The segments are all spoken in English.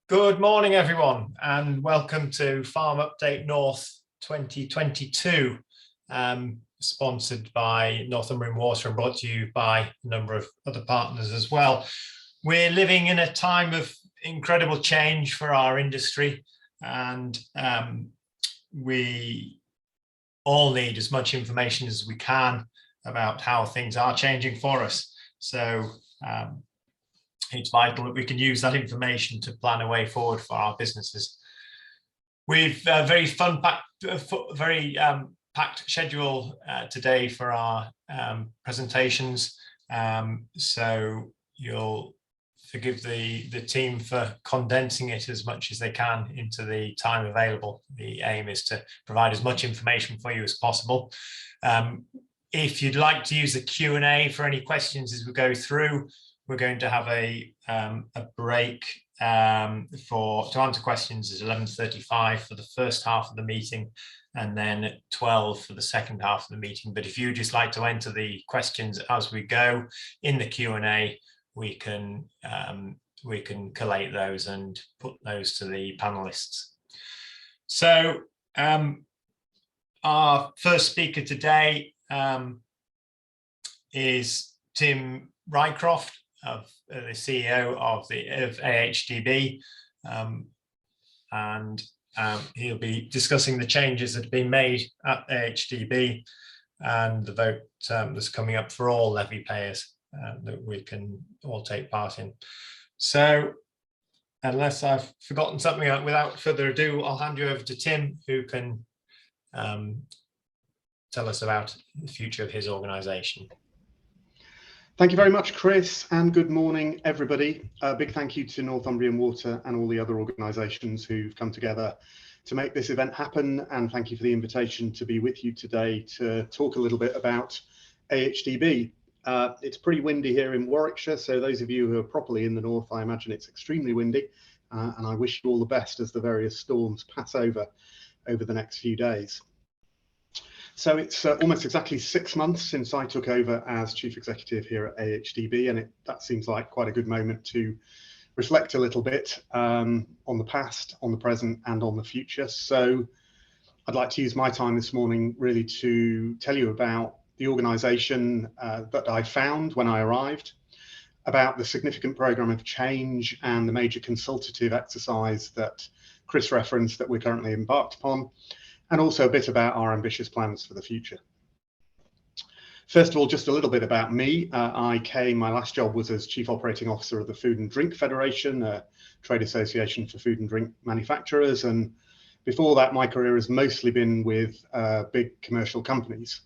Good morning, everyone, and welcome to Farm Update North 2022, sponsored by Northumbrian Water and brought to you by a number of other partners as well. We're living in a time of incredible change for our industry, and we all need as much information as we can about how things are changing for us. So it's vital that we can use that information to plan a way forward for our businesses. We've a very packed schedule today for our presentations. So you'll forgive the team for condensing it as much as they can into the time available. The aim is to provide as much information for you as possible. If you'd like to use the Q&A for any questions as we go through, we're going to have a break to answer questions at 11:35 for the first half of the meeting, and then at 12 for the second half of the meeting. But if you just like to enter the questions as we go in the Q&A, we can collate those and put those to the panelists. So our first speaker today is Tim Rycroft, the CEO of AHDB, and he'll be discussing the changes that have been made at AHDB and the vote that's coming up for all levy payers that we can all take part in. So unless I've forgotten something, without further ado, I'll hand you over to Tim, who can tell us about the future of his organisation. Thank you very much, Chris, and good morning, everybody. A big thank you to Northumbrian Water and all the other organisations who've come together to make this event happen, and thank you for the invitation to be with you today to talk a little bit about AHDB. It's pretty windy here in Warwickshire, so those of you who are properly in the north, I imagine it's extremely windy, and I wish you all the best as the various storms pass over the next few days. So it's almost exactly 6 months since I took over as Chief Executive here at AHDB, and that seems like quite a good moment to reflect a little bit on the past, on the present, and on the future. So I'd like to use my time this morning really to tell you about the organisation that I found when I arrived, about the significant programme of change and the major consultative exercise that Chris referenced that we're currently embarked upon, and also a bit about our ambitious plans for the future. First of all, just a little bit about me. My last job was as Chief Operating Officer of the Food and Drink Federation, a trade association for food and drink manufacturers. And before that, my career has mostly been with big commercial companies.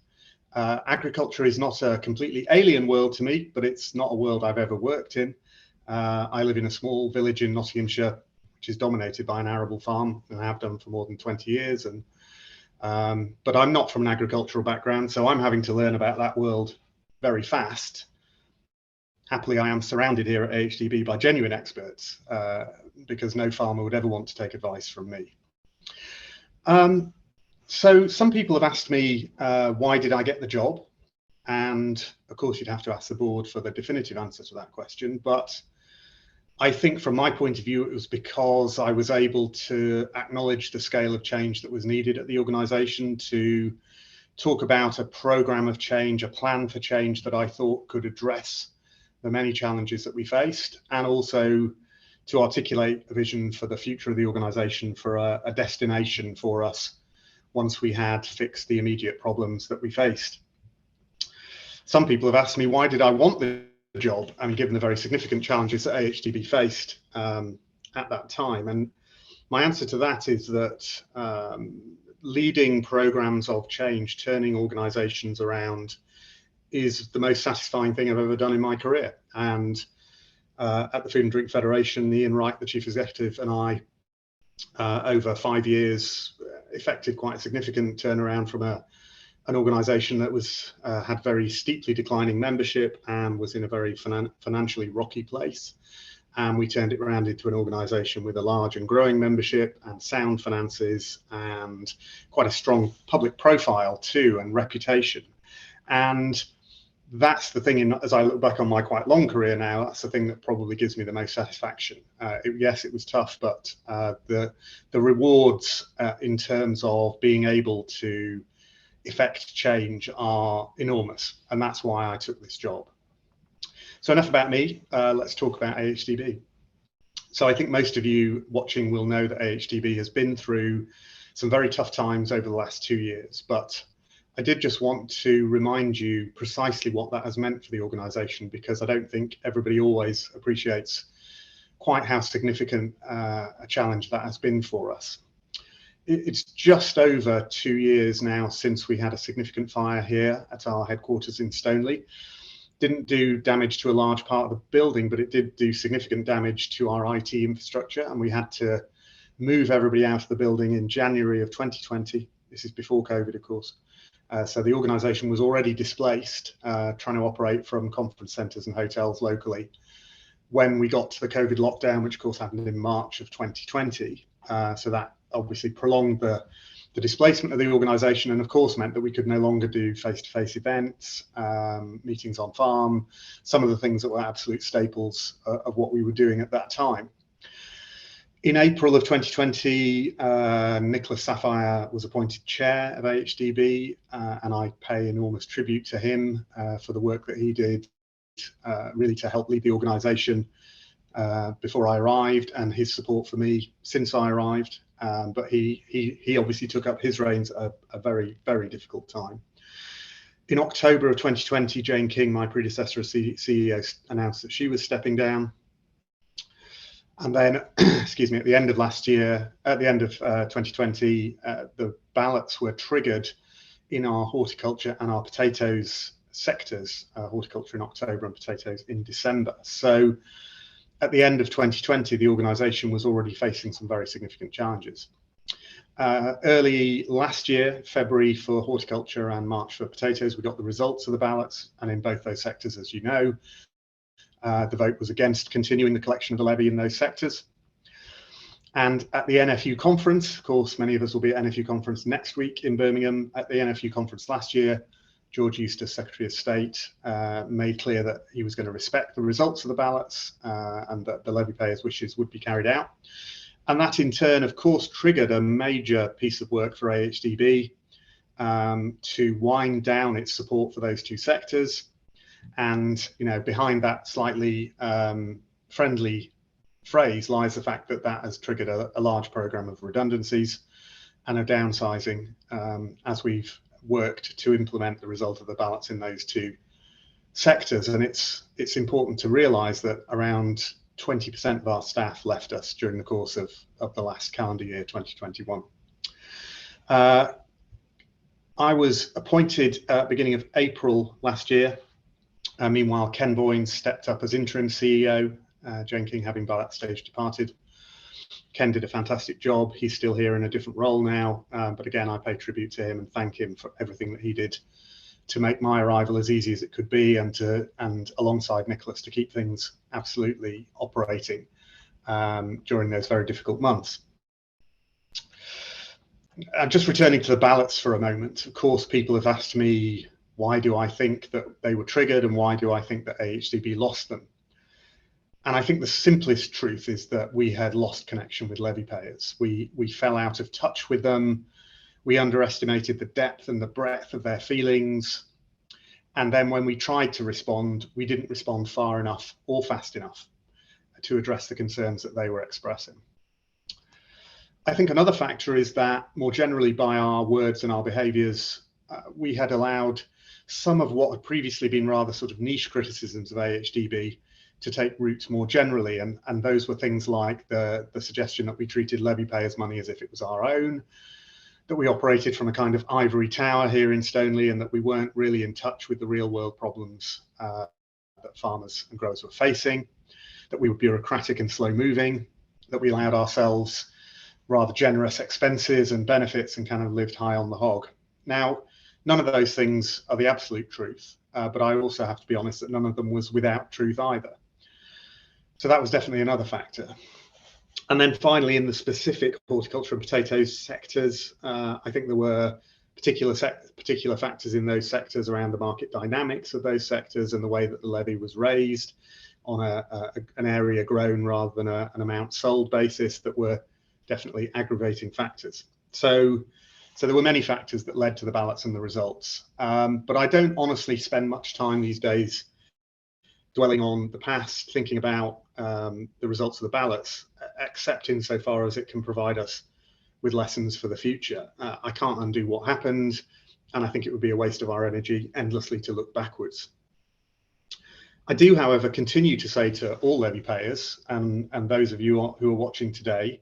Agriculture is not a completely alien world to me, but it's not a world I've ever worked in. I live in a small village in Nottinghamshire, which is dominated by an arable farm, and I have done for more than 20 years. But I'm not from an agricultural background, so I'm having to learn about that world very fast. Happily, I am surrounded here at AHDB by genuine experts, because no farmer would ever want to take advice from me. So some people have asked me, why did I get the job? And of course, you'd have to ask the board for the definitive answer to that question. But I think from my point of view, it was because I was able to acknowledge the scale of change that was needed at the organisation, to talk about a programme of change, a plan for change that I thought could address the many challenges that we faced, and also to articulate a vision for the future of the organisation, for a destination for us once we had fixed the immediate problems that we faced. Some people have asked me, why did I want the job? I mean, given the very significant challenges that AHDB faced at that time. And my answer to that is that leading programs of change, turning organizations around, is the most satisfying thing I've ever done in my career. And at the Food and Drink Federation, Ian Wright, the Chief Executive, and I, over 5 years, effected quite a significant turnaround from an organisation that was had very steeply declining membership and was in a very financially rocky place. And we turned it around into an organisation with a large and growing membership and sound finances and quite a strong public profile too, and reputation. And that's the thing, as I look back on my quite long career now, that's the thing that probably gives me the most satisfaction. Yes, it was tough, but the rewards in terms of being able to effect change are enormous, and that's why I took this job. So enough about me, let's talk about AHDB. So I think most of you watching will know that AHDB has been through some very tough times over the last 2 years, but I did just want to remind you precisely what that has meant for the organisation, because I don't think everybody always appreciates quite how significant a challenge that has been for us. It's just over 2 years now since we had a significant fire here at our headquarters in Stoneleigh. Didn't do damage to a large part of the building, but it did do significant damage to our IT infrastructure, and we had to move everybody out of the building in January of 2020. This is before COVID, of course. So the organisation was already displaced, trying to operate from conference centres and hotels locally when we got to the COVID lockdown, which of course happened in March of 2020. So that obviously prolonged the displacement of the organisation, and of course meant that we could no longer do face-to-face events, meetings on farm, some of the things that were absolute staples of what we were doing at that time. In April of 2020, Nicholas Sapphire was appointed chair of AHDB, and I pay enormous tribute to him for the work that he did, really to help lead the organisation before I arrived, and his support for me since I arrived. But he obviously took up his reins at a very, very difficult time. In October of 2020, Jane King, my predecessor as CEO, announced that she was stepping down. And then, excuse me, at the end of last year, at the end of 2020, the ballots were triggered in our horticulture and our potatoes sectors, horticulture in October and potatoes in December. So at the end of 2020, the organisation was already facing some very significant challenges. Early last year, February for horticulture and March for potatoes, we got the results of the ballots. And in both those sectors, as you know, the vote was against continuing the collection of the levy in those sectors. And at the NFU conference, of course, many of us will be at NFU conference next week in Birmingham. At the NFU conference last year, George Eustace, Secretary of State, made clear that he was going to respect the results of the ballots and that the levy payers' wishes would be carried out. And that in turn, of course, triggered a major piece of work for AHDB to wind down its support for those two sectors. And behind that slightly friendly phrase lies the fact that that has triggered a large program of redundancies and a downsizing as we've worked to implement the result of the ballots in those two sectors. And it's important to realise that around 20% of our staff left us during the course of the last calendar year, 2021. I was appointed at the beginning of April last year. Meanwhile, Ken Boyne stepped up as interim CEO, Jane King having by that stage departed. Ken did a fantastic job. He's still here in a different role now, but again, I pay tribute to him and thank him for everything that he did to make my arrival as easy as it could be, and alongside Nicholas to keep things absolutely operating during those very difficult months. Just returning to the ballots for a moment, of course, people have asked me, why do I think that they were triggered and why do I think that AHDB lost them? And I think the simplest truth is that we had lost connection with levy payers. We fell out of touch with them. We underestimated the depth and the breadth of their feelings. And then when we tried to respond, we didn't respond far enough or fast enough to address the concerns that they were expressing. I think another factor is that more generally by our words and our behaviours, we had allowed some of what had previously been rather sort of niche criticisms of AHDB to take root more generally. And those were things like the suggestion that we treated levy payers' money as if it was our own, that we operated from a kind of ivory tower here in Stoneleigh, and that we weren't really in touch with the real world problems that farmers and growers were facing, that we were bureaucratic and slow moving, that we allowed ourselves rather generous expenses and benefits and kind of lived high on the hog. Now, none of those things are the absolute truth, but I also have to be honest that none of them was without truth either. So that was definitely another factor. And then finally, in the specific horticulture and potatoes sectors, I think there were particular factors in those sectors around the market dynamics of those sectors and the way that the levy was raised on an area grown rather than an amount sold basis that were definitely aggravating factors. So there were many factors that led to the ballots and the results. But I don't honestly spend much time these days dwelling on the past, thinking about the results of the ballots, except insofar as it can provide us with lessons for the future. I can't undo what happened, and I think it would be a waste of our energy endlessly to look backwards. I do, however, continue to say to all levy payers and those of you who are watching today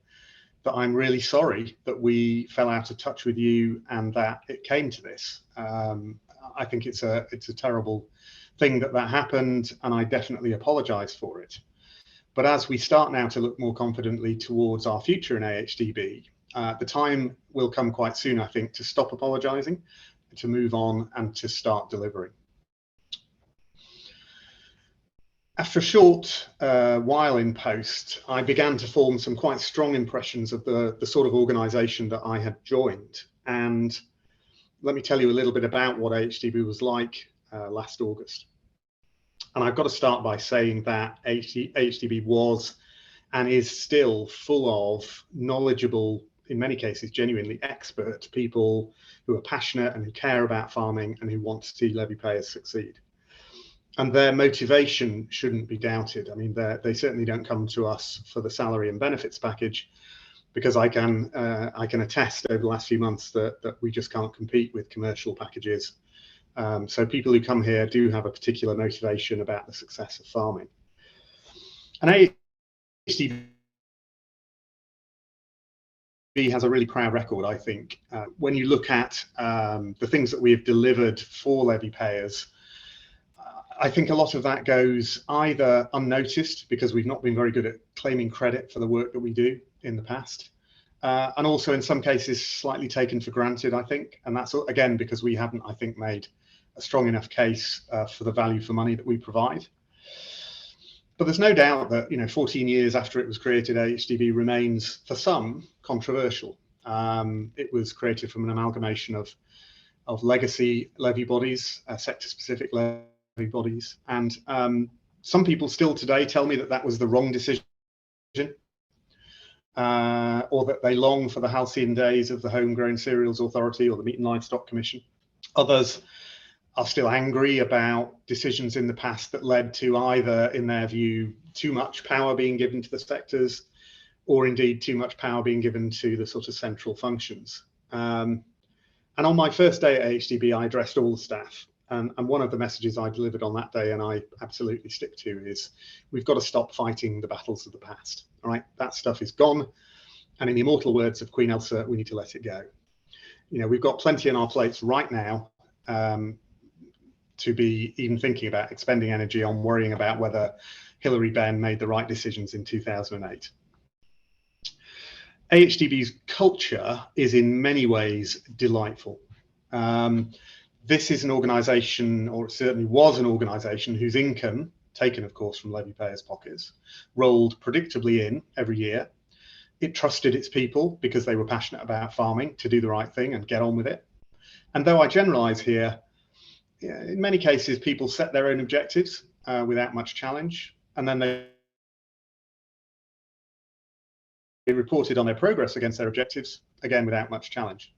that I'm really sorry that we fell out of touch with you and that it came to this. I think it's a terrible thing that happened, and I definitely apologise for it. But as we start now to look more confidently towards our future in AHDB, the time will come quite soon, I think, to stop apologising, to move on and to start delivering. After a short while in post, I began to form some quite strong impressions of the sort of organisation that I had joined. And let me tell you a little bit about what AHDB was like last August. And I've got to start by saying that AHDB was and is still full of knowledgeable, in many cases genuinely expert people who are passionate and who care about farming and who want to see levy payers succeed. And their motivation shouldn't be doubted. I mean, they certainly don't come to us for the salary and benefits package, because I can attest over the last few months that we just can't compete with commercial packages. So people who come here do have a particular motivation about the success of farming. And AHDB has a really proud record, I think. When you look at the things that we have delivered for levy payers, I think a lot of that goes either unnoticed because we've not been very good at claiming credit for the work that we do in the past, and also in some cases slightly taken for granted, I think. And that's again because we haven't, I think, made a strong enough case for the value for money that we provide. But there's no doubt that 14 years after it was created, AHDB remains for some controversial. It was created from an amalgamation of legacy levy bodies, sector-specific levy bodies, and some people still today tell me that was the wrong decision, or that they long for the halcyon days of the Homegrown Cereals Authority or the Meat and Livestock Commission. Others are still angry about decisions in the past that led to either, in their view, too much power being given to the sectors, or indeed too much power being given to the sort of central functions. And on my first day at AHDB, I addressed all the staff. And one of the messages I delivered on that day, and I absolutely stick to, is we've got to stop fighting the battles of the past. All right, that stuff is gone. And in the immortal words of Queen Elsa, we need to let it go. We've got plenty on our plates right now to be even thinking about expending energy on worrying about whether Hilary Benn made the right decisions in 2008. AHDB's culture is in many ways delightful. This is an organisation, or it certainly was an organisation, whose income, taken of course from levy payers' pockets, rolled predictably in every year. It trusted its people because they were passionate about farming to do the right thing and get on with it. And though I generalise here, in many cases people set their own objectives without much challenge, and then they reported on their progress against their objectives, again without much challenge.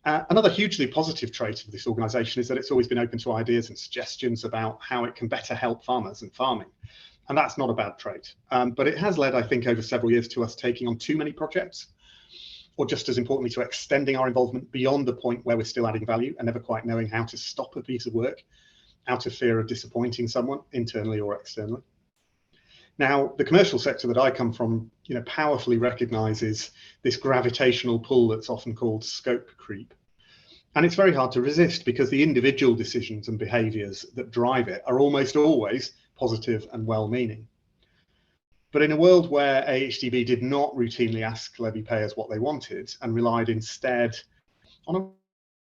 Another hugely positive trait of this organisation is that it's always been open to ideas and suggestions about how it can better help farmers and farming. And that's not a bad trait. But it has led, I think, over several years to us taking on too many projects, or just as importantly, to extending our involvement beyond the point where we're still adding value and never quite knowing how to stop a piece of work out of fear of disappointing someone internally or externally. Now, the commercial sector that I come from, powerfully recognises this gravitational pull that's often called scope creep. And it's very hard to resist because the individual decisions and behaviours that drive it are almost always positive and well-meaning. But in a world where AHDB did not routinely ask levy payers what they wanted and relied instead on a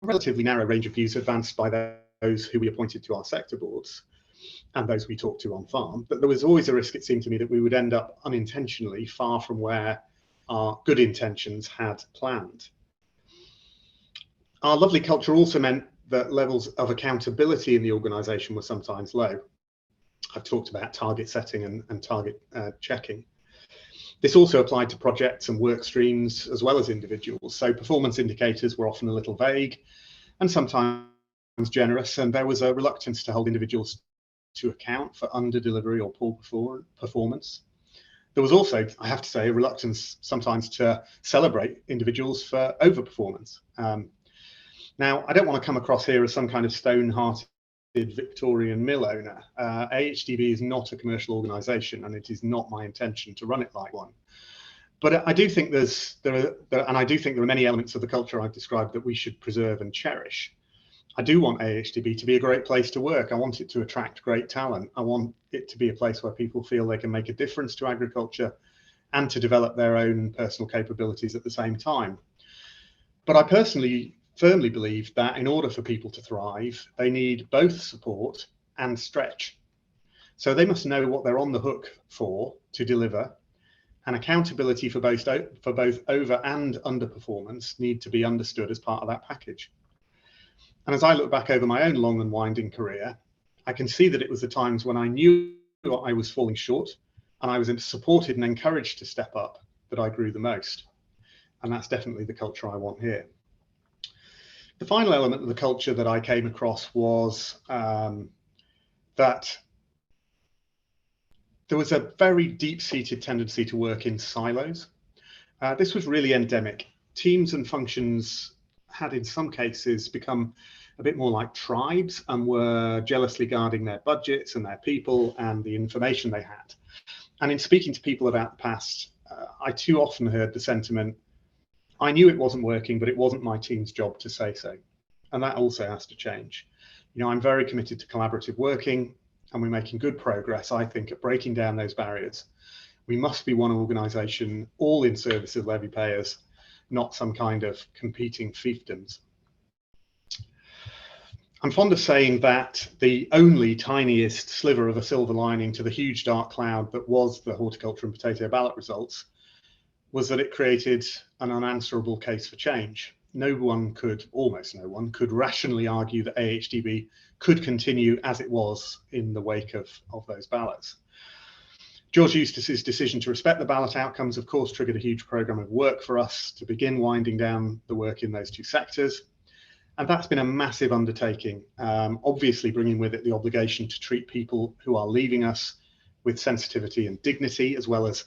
relatively narrow range of views advanced by those who we appointed to our sector boards, and those we talked to on farm, but there was always a risk, it seemed to me, that we would end up unintentionally far from where our good intentions had planned. Our lovely culture also meant that levels of accountability in the organisation were sometimes low. I've talked about target setting and target checking. This also applied to projects and work streams as well as individuals. So performance indicators were often a little vague and sometimes generous, and there was a reluctance to hold individuals to account for under-delivery or poor performance. There was also, I have to say, a reluctance sometimes to celebrate individuals for overperformance. Now, I don't want to come across here as some kind of stone-hearted Victorian mill owner. AHDB is not a commercial organisation, and it is not my intention to run it like one. But I do think there are many elements of the culture I've described that we should preserve and cherish. I do want AHDB to be a great place to work. I want it to attract great talent. I want it to be a place where people feel they can make a difference to agriculture and to develop their own personal capabilities at the same time. But I personally firmly believe that in order for people to thrive, they need both support and stretch. So they must know what they're on the hook for to deliver, and accountability for both over and underperformance need to be understood as part of that package. And as I look back over my own long and winding career, I can see that it was the times when I knew I was falling short and I was supported and encouraged to step up that I grew the most. And that's definitely the culture I want here. The final element of the culture that I came across was that there was a very deep-seated tendency to work in silos. This was really endemic. Teams and functions had in some cases become a bit more like tribes and were jealously guarding their budgets and their people and the information they had. And in speaking to people about the past, I too often heard the sentiment, I knew it wasn't working, but it wasn't my team's job to say so. And that also has to change. You know, I'm very committed to collaborative working, and we're making good progress, I think, at breaking down those barriers. We must be one organisation, all in service of levy payers, not some kind of competing fiefdoms. I'm fond of saying that the only tiniest sliver of a silver lining to the huge dark cloud that was the horticulture and potato ballot results was that it created an unanswerable case for change. Almost no one could rationally argue that AHDB could continue as it was in the wake of those ballots. George Eustace's decision to respect the ballot outcomes, of course, triggered a huge programme of work for us to begin winding down the work in those two sectors. And that's been a massive undertaking, obviously bringing with it the obligation to treat people who are leaving us with sensitivity and dignity, as well as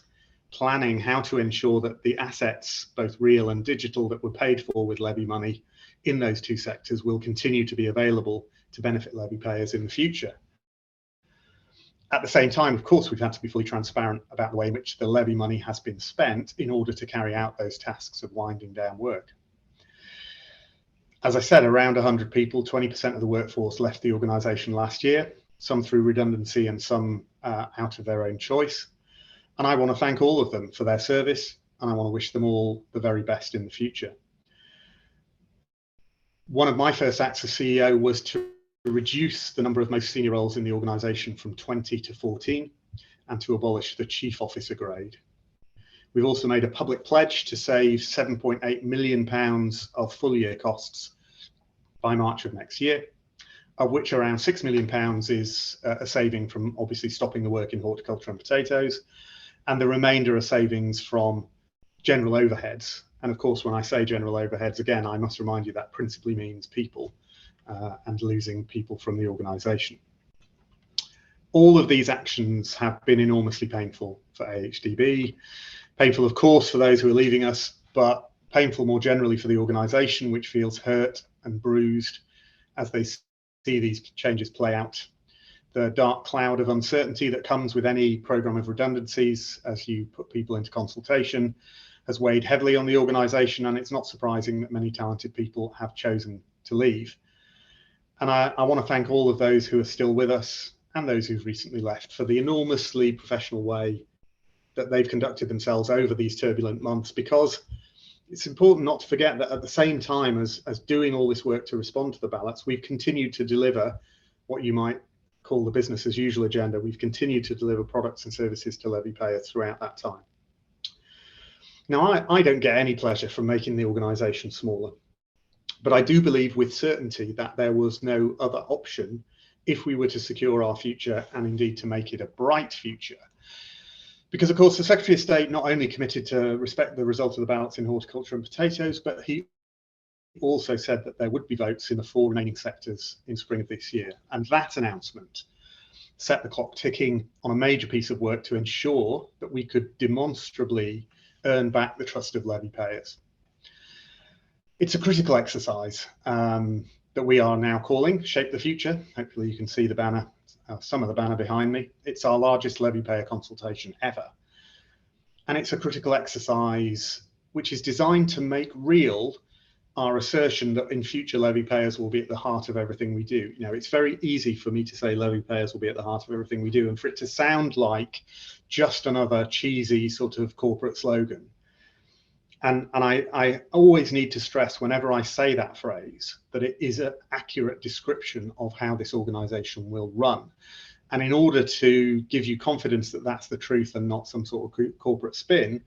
planning how to ensure that the assets, both real and digital, that were paid for with levy money in those two sectors will continue to be available to benefit levy payers in the future. At the same time, of course, we've had to be fully transparent about the way in which the levy money has been spent in order to carry out those tasks of winding down work. As I said, around 100 people, 20% of the workforce left the organisation last year, some through redundancy and some out of their own choice. And I want to thank all of them for their service, and I want to wish them all the very best in the future. One of my first acts as CEO was to reduce the number of most senior roles in the organisation from 20 to 14 and to abolish the chief officer grade. We've also made a public pledge to save £7.8 million of full year costs by March of next year, of which around £6 million is a saving from obviously stopping the work in horticulture and potatoes, and the remainder are savings from general overheads. And of course, when I say general overheads, again, I must remind you that principally means people and losing people from the organisation. All of these actions have been enormously painful for AHDB. Painful, of course, for those who are leaving us, but painful more generally for the organisation, which feels hurt and bruised as they see these changes play out. The dark cloud of uncertainty that comes with any programme of redundancies as you put people into consultation has weighed heavily on the organisation, and it's not surprising that many talented people have chosen to leave. And I want to thank all of those who are still with us and those who've recently left for the enormously professional way that they've conducted themselves over these turbulent months, because it's important not to forget that at the same time as doing all this work to respond to the ballots, we've continued to deliver what you might call the business as usual agenda. We've continued to deliver products and services to levy payers throughout that time. Now, I don't get any pleasure from making the organisation smaller. But I do believe with certainty that there was no other option if we were to secure our future and indeed to make it a bright future. Because of course the Secretary of State not only committed to respect the result of the ballots in horticulture and potatoes, but he also said that there would be votes in the 4 remaining sectors in spring of this year. And that announcement set the clock ticking on a major piece of work to ensure that we could demonstrably earn back the trust of levy payers. It's a critical exercise that we are now calling Shape the Future. Hopefully you can see the banner, some of the banner behind me. It's our largest levy payer consultation ever. And it's a critical exercise which is designed to make real our assertion that in future levy payers will be at the heart of everything we do. You know, it's very easy for me to say levy payers will be at the heart of everything we do, and for it to sound like just another cheesy sort of corporate slogan. And I always need to stress whenever I say that phrase that it is an accurate description of how this organization will run. And in order to give you confidence that that's the truth and not some sort of corporate spin,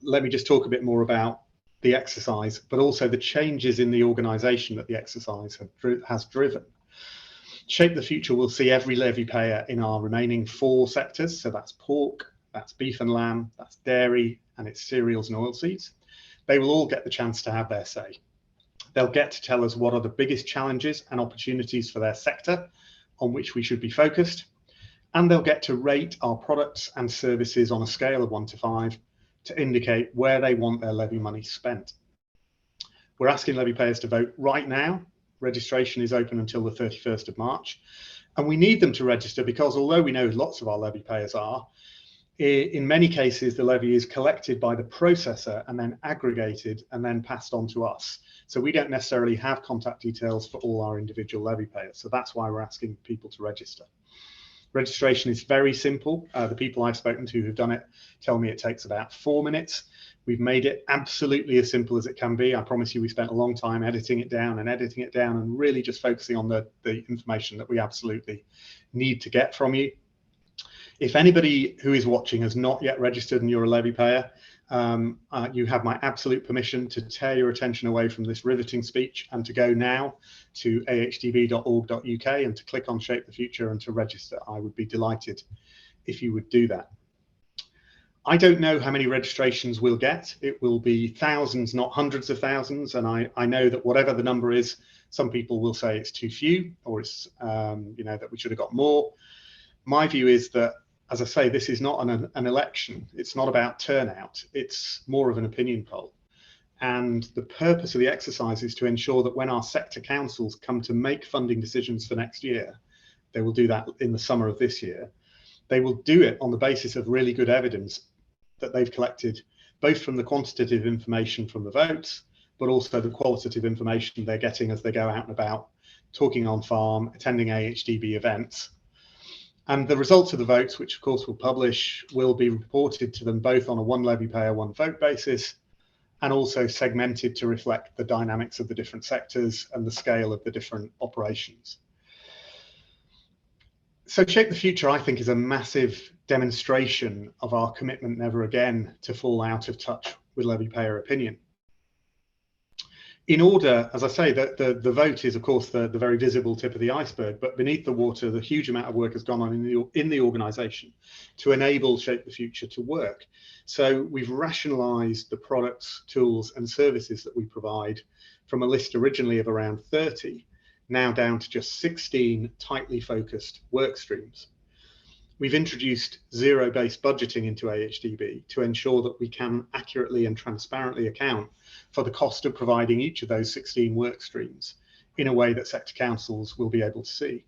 let me just talk a bit more about the exercise, but also the changes in the organization that the exercise has driven. Shape the Future will see every levy payer in our remaining 4 sectors. So that's pork, that's beef and lamb, that's dairy, and it's cereals and oilseeds. They will all get the chance to have their say. They'll get to tell us what are the biggest challenges and opportunities for their sector on which we should be focused. And they'll get to rate our products and services on a scale of 1 to 5 to indicate where they want their levy money spent. We're asking levy payers to vote right now. Registration is open until the 31st of March. And we need them to register because although we know lots of our levy payers are, in many cases, the levy is collected by the processor and then aggregated and then passed on to us. So we don't necessarily have contact details for all our individual levy payers. So that's why we're asking people to register. Registration is very simple. The people I've spoken to who've done it tell me it takes about 4 minutes. We've made it absolutely as simple as it can be. I promise you we spent a long time editing it down and really just focusing on the information that we absolutely need to get from you. If anybody who is watching has not yet registered and you're a levy payer, you have my absolute permission to tear your attention away from this riveting speech and to go now to ahdb.org.uk and to click on Shape the Future and to register. I would be delighted if you would do that. I don't know how many registrations we'll get. It will be thousands, not hundreds of thousands. And I know that whatever the number is, some people will say it's too few or it's, that we should have got more. My view is that, as I say, this is not an election. It's not about turnout. It's more of an opinion poll. And the purpose of the exercise is to ensure that when our sector councils come to make funding decisions for next year, they will do that in the summer of this year. They will do it on the basis of really good evidence that they've collected, both from the quantitative information from the votes, but also the qualitative information they're getting as they go out and about, talking on farm, attending AHDB events. And the results of the votes, which of course we'll publish, will be reported to them both on a 1 levy payer, 1 vote basis, and also segmented to reflect the dynamics of the different sectors and the scale of the different operations. So Shape the Future, I think, is a massive demonstration of our commitment never again to fall out of touch with levy payer opinion. In order, as I say, the vote is, of course, the very visible tip of the iceberg, but beneath the water, the huge amount of work has gone on in the organisation to enable Shape the Future to work. So we've rationalised the products, tools and services that we provide from a list originally of around 30, now down to just 16 tightly focused work streams. We've introduced zero-based budgeting into AHDB to ensure that we can accurately and transparently account for the cost of providing each of those 16 work streams in a way that sector councils will be able to see.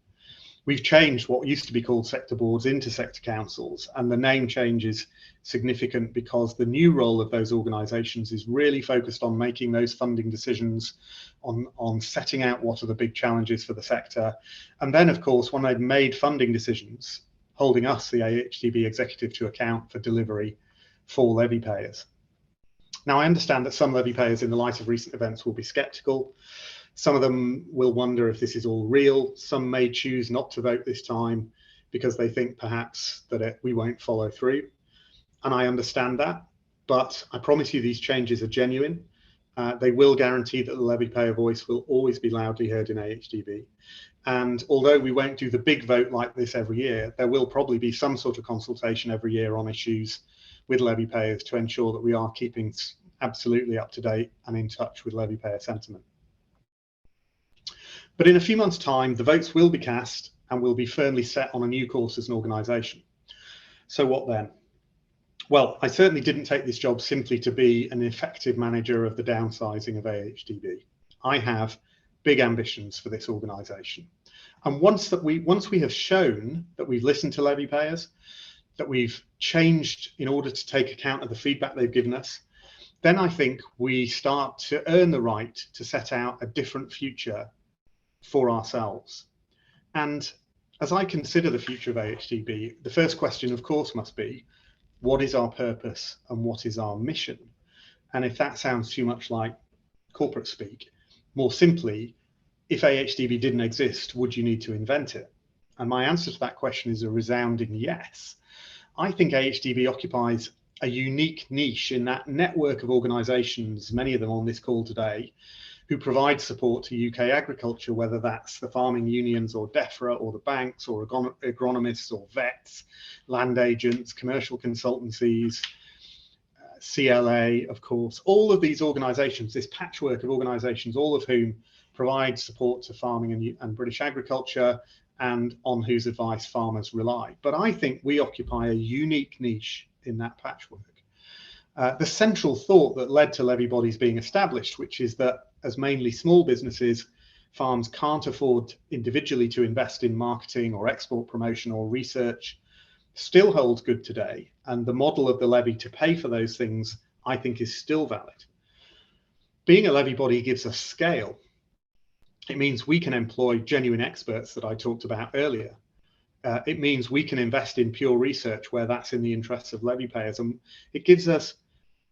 We've changed what used to be called sector boards into sector councils, and the name change is significant because the new role of those organisations is really focused on making those funding decisions, on setting out what are the big challenges for the sector. And then, of course, when they've made funding decisions, holding us, the AHDB executive, to account for delivery for levy payers. Now, I understand that some levy payers in the light of recent events will be sceptical. Some of them will wonder if this is all real. Some may choose not to vote this time because they think perhaps that we won't follow through. And I understand that, but I promise you these changes are genuine. They will guarantee that the levy payer voice will always be loudly heard in AHDB. And although we won't do the big vote like this every year, there will probably be some sort of consultation every year on issues with levy payers to ensure that we are keeping absolutely up to date and in touch with levy payer sentiment. But in a few months' time, the votes will be cast and we'll be firmly set on a new course as an organisation. So what then? Well, I certainly didn't take this job simply to be an effective manager of the downsizing of AHDB. I have big ambitions for this organisation. And once we have shown that we've listened to levy payers, that we've changed in order to take account of the feedback they've given us, then I think we start to earn the right to set out a different future for ourselves. And as I consider the future of AHDB, the first question, of course, must be, what is our purpose and what is our mission? And if that sounds too much like corporate speak, more simply, if AHDB didn't exist, would you need to invent it? And my answer to that question is a resounding yes. I think AHDB occupies a unique niche in that network of organisations, many of them on this call today, who provide support to UK agriculture, whether that's the farming unions or DEFRA or the banks or agronomists or vets, land agents, commercial consultancies, CLA, of course, all of these organisations, this patchwork of organisations, all of whom provide support to farming and British agriculture and on whose advice farmers rely. But I think we occupy a unique niche in that patchwork. The central thought that led to levy bodies being established, which is that as mainly small businesses, farms can't afford individually to invest in marketing or export promotion or research, still holds good today. And the model of the levy to pay for those things, I think, is still valid. Being a levy body gives us scale. It means we can employ genuine experts that I talked about earlier. It means we can invest in pure research where that's in the interests of levy payers. And it gives us,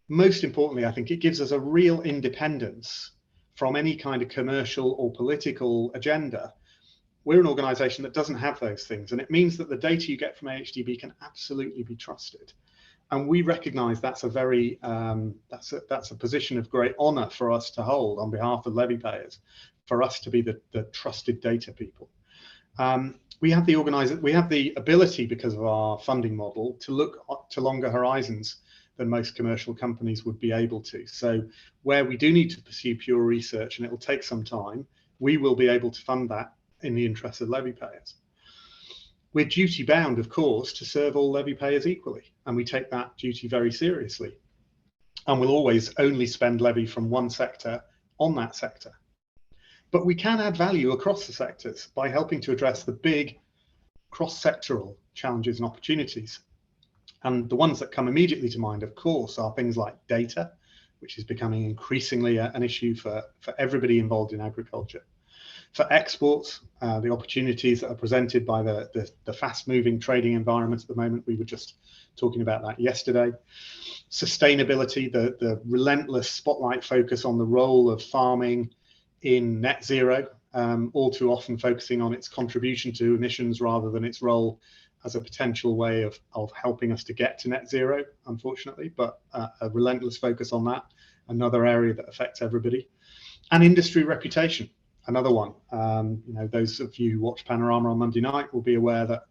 most importantly, I think it gives us a real independence from any kind of commercial or political agenda. We're an organisation that doesn't have those things. And it means that the data you get from AHDB can absolutely be trusted. And we recognise that's a very, that's a position of great honour for us to hold on behalf of levy payers, for us to be the trusted data people. We have the ability, because of our funding model, to look to longer horizons than most commercial companies would be able to. So where we do need to pursue pure research, and it will take some time, we will be able to fund that in the interest of levy payers. We're duty bound, of course, to serve all levy payers equally, and we take that duty very seriously. And we'll always only spend levy from one sector on that sector. But we can add value across the sectors by helping to address the big cross-sectoral challenges and opportunities. And the ones that come immediately to mind, of course, are things like data, which is becoming increasingly an issue for everybody involved in agriculture. For exports, the opportunities that are presented by the fast-moving trading environment at the moment, we were just talking about that yesterday. Sustainability, the relentless spotlight focus on the role of farming in net zero, all too often focusing on its contribution to emissions rather than its role as a potential way of helping us to get to net zero, unfortunately, but a relentless focus on that, another area that affects everybody. And industry reputation, another one. Those of you who watch Panorama on Monday night will be aware that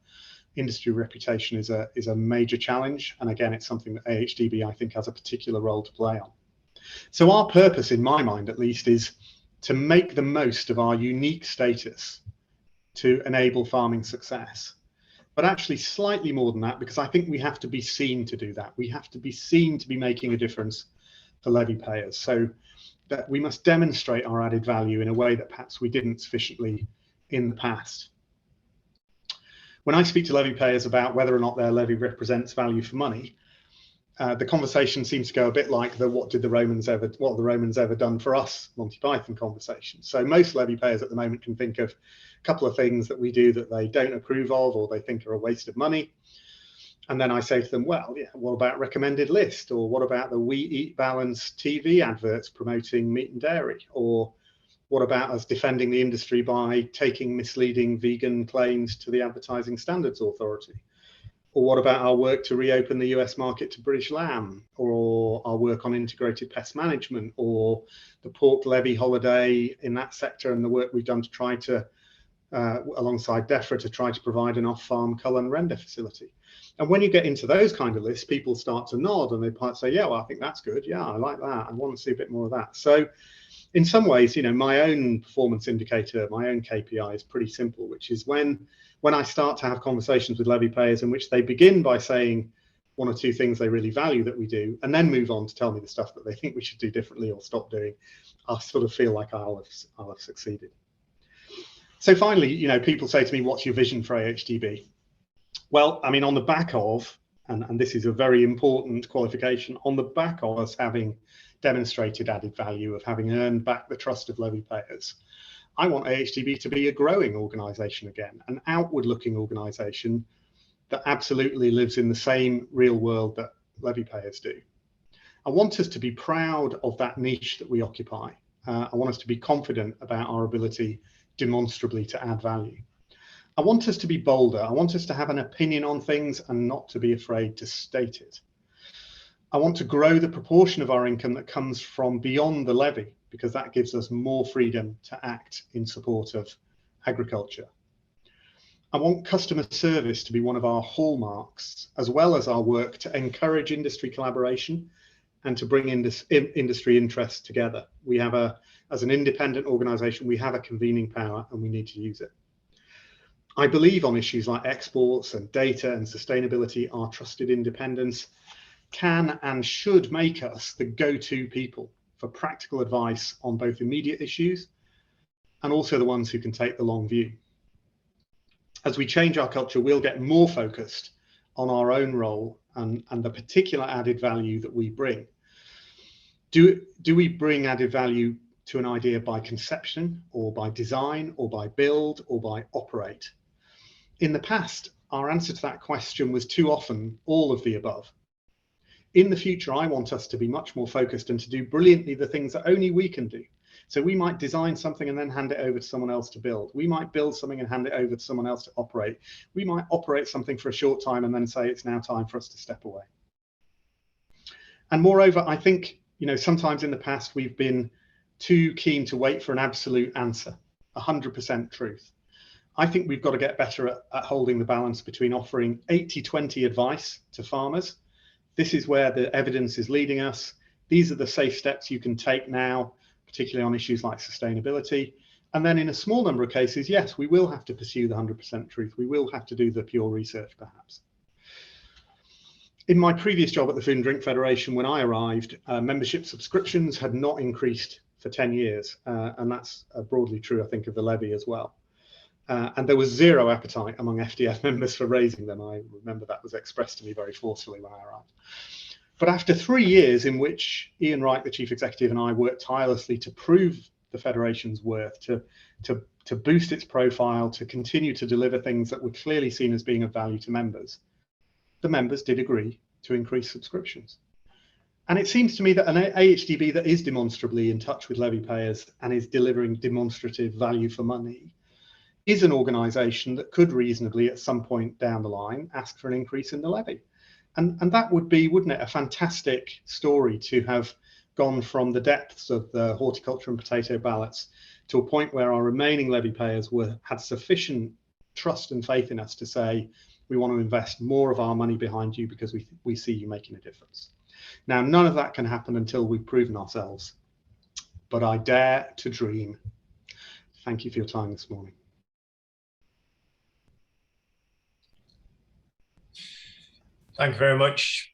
industry reputation is a major challenge. And again, it's something that AHDB, I think, has a particular role to play on. So our purpose, in my mind at least, is to make the most of our unique status to enable farming success. But actually slightly more than that, because I think we have to be seen to do that. We have to be seen to be making a difference for levy payers. So that we must demonstrate our added value in a way that perhaps we didn't sufficiently in the past. When I speak to levy payers about whether or not their levy represents value for money, the conversation seems to go a bit like the what have the Romans ever done for us Monty Python conversation. So most levy payers at the moment can think of a couple of things that we do that they don't approve of or they think are a waste of money. And then I say to them, well, yeah, what about recommended list? Or what about the We Eat Balanced TV adverts promoting meat and dairy? Or what about us defending the industry by taking misleading vegan claims to the Advertising Standards Authority? Or what about our work to reopen the US market to British lamb, or our work on integrated pest management, or the pork levy holiday in that sector, and the work we've done to try to, alongside DEFRA, to try to provide an off-farm cull and render facility. And when you get into those kind of lists, people start to nod and they might say, yeah, well, I think that's good. Yeah, I like that. I want to see a bit more of that. So in some ways, you know, my own performance indicator, my own KPI is pretty simple, which is when I start to have conversations with levy payers in which they begin by saying one or two things they really value that we do, and then move on to tell me the stuff that they think we should do differently or stop doing, I sort of feel like I'll have succeeded. So finally, you know, people say to me, what's your vision for AHDB? Well, I mean, on the back of, and this is a very important qualification, on the back of us having demonstrated added value, of having earned back the trust of levy payers, I want AHDB to be a growing organisation again, an outward-looking organisation that absolutely lives in the same real world that levy payers do. I want us to be proud of that niche that we occupy. I want us to be confident about our ability demonstrably to add value. I want us to be bolder. I want us to have an opinion on things and not to be afraid to state it. I want to grow the proportion of our income that comes from beyond the levy, because that gives us more freedom to act in support of agriculture. I want customer service to be one of our hallmarks, as well as our work to encourage industry collaboration and to bring industry interests together. We have as an independent organisation, we have a convening power and we need to use it. I believe on issues like exports and data and sustainability, our trusted independence can and should make us the go-to people for practical advice on both immediate issues and also the ones who can take the long view. As we change our culture, we'll get more focused on our own role and the particular added value that we bring. Do we bring added value to an idea by conception or by design or by build or by operate? In the past, our answer to that question was too often all of the above. In the future, I want us to be much more focused and to do brilliantly the things that only we can do. So we might design something and then hand it over to someone else to build. We might build something and hand it over to someone else to operate. We might operate something for a short time and then say it's now time for us to step away. And moreover, I think, you know, sometimes in the past we've been too keen to wait for an absolute answer, 100% truth. I think we've got to get better at holding the balance between offering 80-20 advice to farmers. This is where the evidence is leading us. These are the safe steps you can take now, particularly on issues like sustainability. And then in a small number of cases, yes, we will have to pursue the 100% truth. We will have to do the pure research, perhaps. In my previous job at the Food and Drink Federation, when I arrived, membership subscriptions had not increased for 10 years. And that's broadly true, I think, of the levy as well. And there was zero appetite among FDF members for raising them. I remember that was expressed to me very forcefully when I arrived. But after 3 years in which Ian Wright, the chief executive, and I worked tirelessly to prove the Federation's worth, to boost its profile, to continue to deliver things that were clearly seen as being of value to members, the members did agree to increase subscriptions. And it seems to me that an AHDB that is demonstrably in touch with levy payers and is delivering demonstrative value for money is an organisation that could reasonably at some point down the line ask for an increase in the levy. And that would be, wouldn't it, a fantastic story to have gone from the depths of the horticulture and potato ballots to a point where our remaining levy payers had sufficient trust and faith in us to say, we want to invest more of our money behind you because we see you making a difference. Now, none of that can happen until we've proven ourselves, but I dare to dream. Thank you for your time this morning. Thank you very much,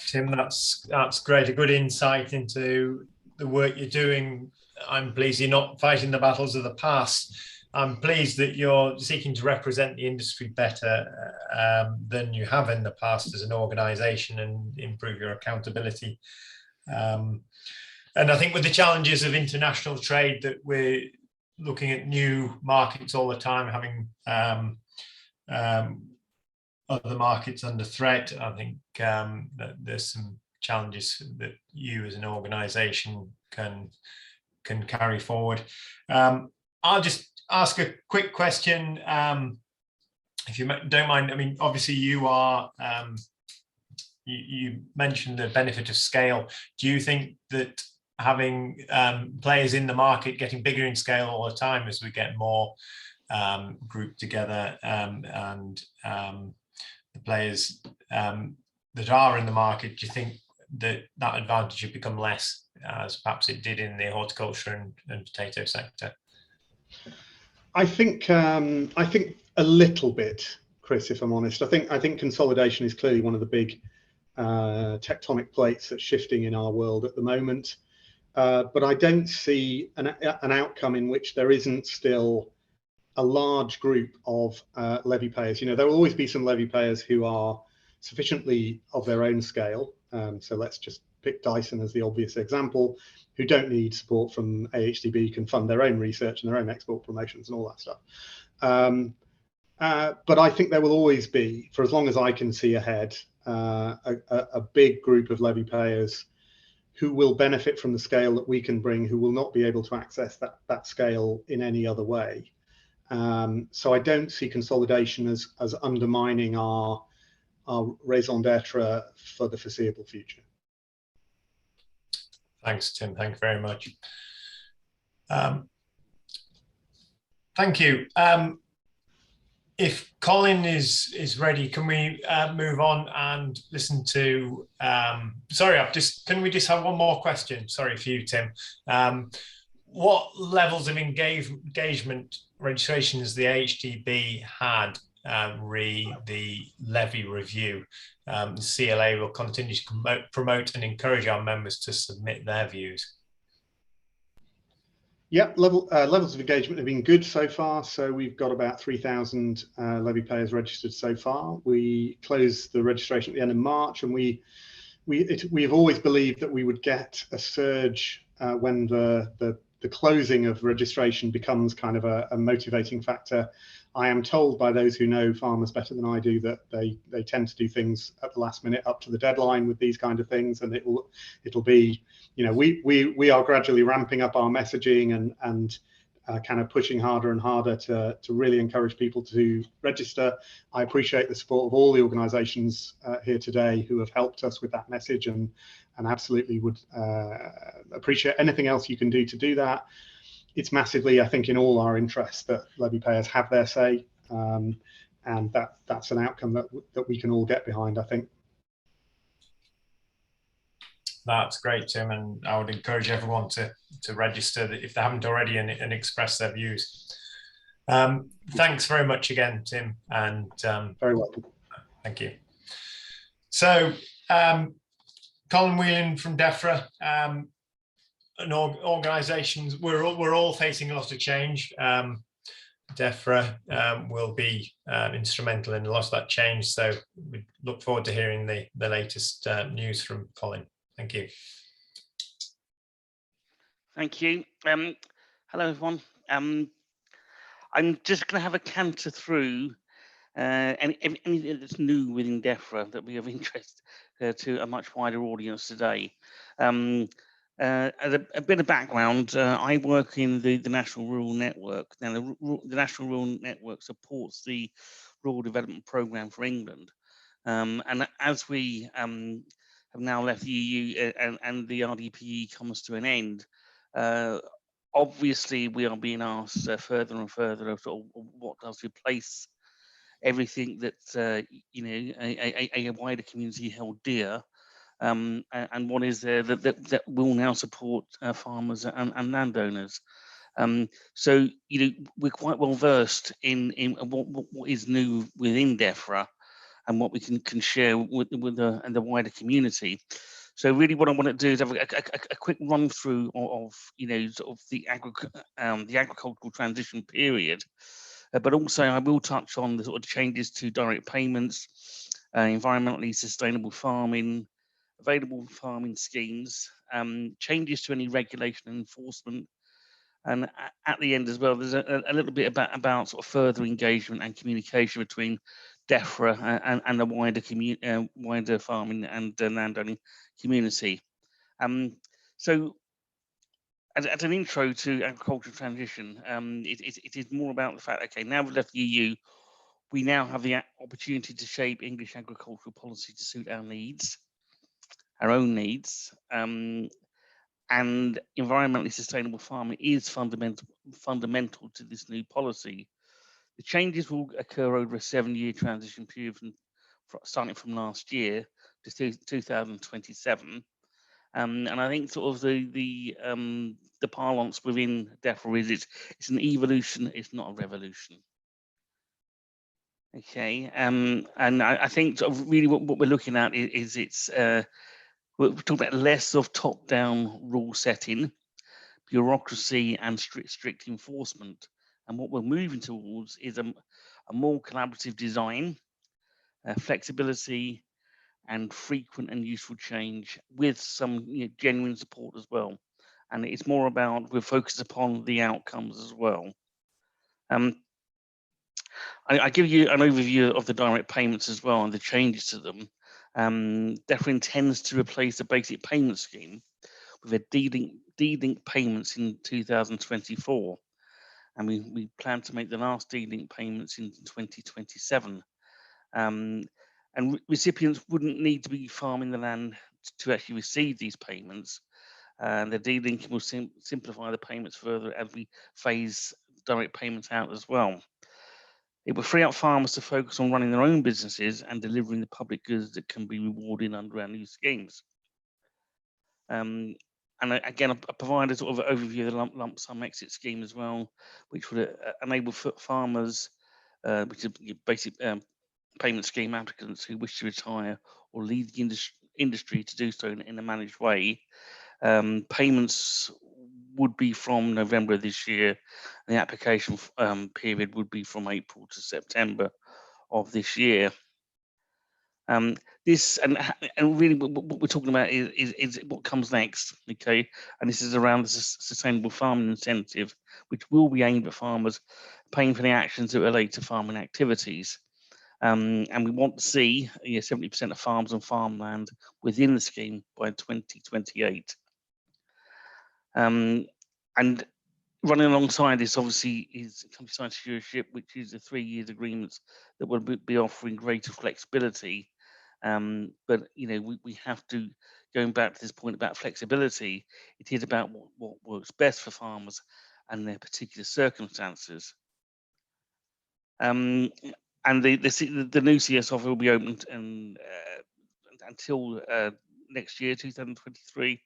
Tim. That's great. A good insight into the work you're doing. I'm pleased you're not fighting the battles of the past. I'm pleased that you're seeking to represent the industry better than you have in the past as an organisation and improve your accountability. And I think with the challenges of international trade, that we're looking at new markets all the time, having other markets under threat. I think that there's some challenges that you as an organisation can carry forward. I'll just ask a quick question. if you don't mind, I mean, obviously you are, you mentioned the benefit of scale. Do you think that having players in the market getting bigger in scale all the time as we get more grouped together, and the players that are in the market, do you think that that advantage would become less, as perhaps it did in the horticulture and potato sector? I think a little bit, Chris, if I'm honest. I think consolidation is clearly one of the big tectonic plates that's shifting in our world at the moment. But I don't see an outcome in which there isn't still a large group of levy payers. You know, there will always be some levy payers who are sufficiently of their own scale. So let's just pick Dyson as the obvious example, who don't need support from AHDB, can fund their own research and their own export promotions and all that stuff. But I think there will always be, for as long as I can see ahead, a big group of levy payers who will benefit from the scale that we can bring, who will not be able to access that scale in any other way. So I don't see consolidation as undermining our raison d'etre for the foreseeable future. Thanks, Tim. Thank you very much. Thank you. If Colin is ready, can we move on and listen to? Sorry, can we just have one more question? Sorry for you, Tim. What levels of engagement registrations the AHDB had re the levy review? The CLA will continue to promote and encourage our members to submit their views. Yeah, levels of engagement have been good so far. So we've got about 3,000 levy payers registered so far. We closed the registration at the end of March, and we've always believed that we would get a surge when the closing of registration becomes kind of a motivating factor. I am told by those who know farmers better than I do that they tend to do things at the last minute up to the deadline with these kind of things, and it'll be, you know, we are gradually ramping up our messaging and kind of pushing harder and harder to really encourage people to register. I appreciate the support of all the organisations here today who have helped us with that message, and absolutely would appreciate anything else you can do to do that. It's massively, I think, in all our interests that levy payers have their say, and that's an outcome that we can all get behind, I think. That's great, Tim, and I would encourage everyone to register if they haven't already and express their views. Thanks very much again, Tim, and very welcome. Thank you. So, Colin Whelan from DEFRA. And organisations, we're all facing a lot of change. DEFRA will be instrumental in a lot of that change, so we look forward to hearing the latest news from Colin. Thank you. Thank you. Hello everyone. I'm just going to have a canter through anything that's new within DEFRA that will be of interest to a much wider audience today. As a bit of background, I work in the National Rural Network. Now, the National Rural Network supports the Rural Development Programme for England. And as we have now left the EU and the RDPE comes to an end, obviously we are being asked further and further of sort of what does replace everything that you know, a wider community held dear. And what is there that will now support farmers and landowners. So, you know, we're quite well versed in what is new within DEFRA and what we can share with the wider community. So really what I want to do is have a quick run through of you know, sort of the agricultural transition period, but also I will touch on the sort of changes to direct payments, environmentally sustainable farming, available farming schemes, changes to any regulation and enforcement, and at the end as well, there's a little bit about sort of further engagement and communication between DEFRA and the wider farming and landowning community. So, as an intro to agricultural transition, it is more about the fact, okay, now we've left the EU, We now have the opportunity to shape English agricultural policy to suit our needs, our own needs, and environmentally sustainable farming is fundamental to this new policy. The changes will occur over a 7-year transition period starting from last year to 2027. And I think sort of the parlance within DEFRA is it's an evolution, it's not a revolution. Okay, and I think sort of really what we're looking at is we're talking about less of top-down rule setting, bureaucracy, and strict enforcement. And what we're moving towards is a more collaborative design, flexibility, and frequent and useful change with some genuine support as well. And it's more about we're focused upon the outcomes as well. I give you an overview of the direct payments as well and the changes to them. DEFRA intends to replace the basic payment scheme with a de-link payments in 2024. And we plan to make the last de-link payments in 2027. And recipients wouldn't need to be farming the land to actually receive these payments. And the de-linking will simplify the payments further as we phase direct payments out as well. It will free up farmers to focus on running their own businesses and delivering the public goods that can be rewarded under our new schemes. And again, I provide a sort of overview of the lump sum exit scheme as well, which would enable farmers, which is basic payment scheme applicants who wish to retire or leave the industry to do so in a managed way. Payments would be from November of this year, and the application period would be from April to September of this year. This and really what we're talking about is what comes next, okay? And this is around the sustainable farming incentive, which will be aimed at farmers paying for the actions that relate to farming activities. And we want to see 70% of farms and farmland within the scheme by 2028. And running alongside this, obviously, is countryside stewardship, which is a 3-year agreements that will be offering greater flexibility. But we have to, going back to this point about flexibility, it is about what works best for farmers and their particular circumstances. And the new CS offer will be open until next year, 2023.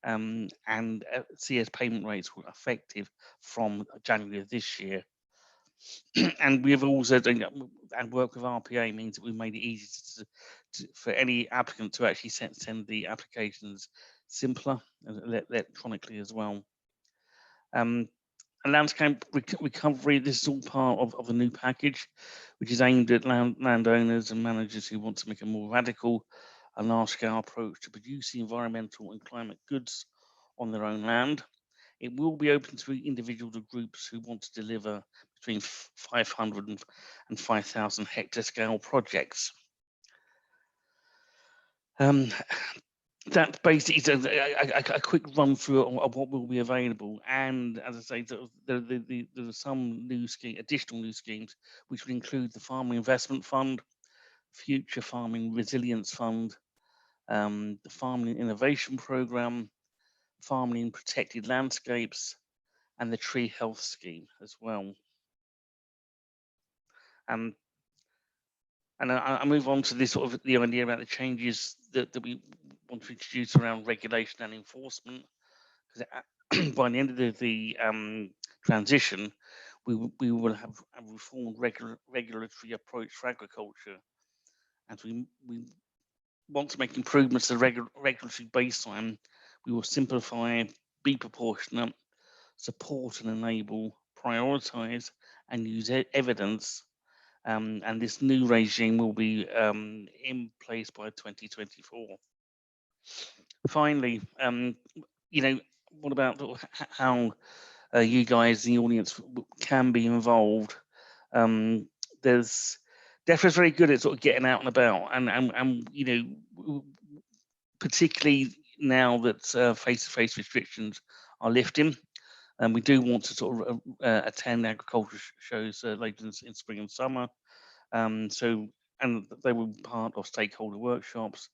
And CS payment rates were effective from January of this year. And we have also done, and work with RPA means that we made it easy for any applicant to actually send the applications simpler and electronically as well. And landscape recovery, this is all part of a new package, which is aimed at landowners and managers who want to make a more radical and large-scale approach to producing environmental and climate goods on their own land. It will be open to individuals or groups who want to deliver between 500 and 5,000 hectare scale projects. That basically is a quick run through of what will be available. And as I say, there are some additional new schemes, which would include the Farming Investment Fund, Future Farming Resilience Fund, the Farming Innovation Programme, Farming in Protected Landscapes, and the Tree Health Scheme as well. And I move on to this sort of the idea about the changes that we want to introduce around regulation and enforcement. Because by the end of the transition, we will have a reformed regulatory approach for agriculture, and we want to make improvements to the regulatory baseline. We will simplify, be proportionate, support and enable, prioritise and use evidence. And this new regime will be in place by 2024. Finally, what about how you guys, the audience, can be involved? DEFRA's very good at sort of getting out and about, and particularly now that face-to-face restrictions are lifting. And we do want to sort of attend agriculture shows later in spring and summer. So, and they were part of stakeholder workshops,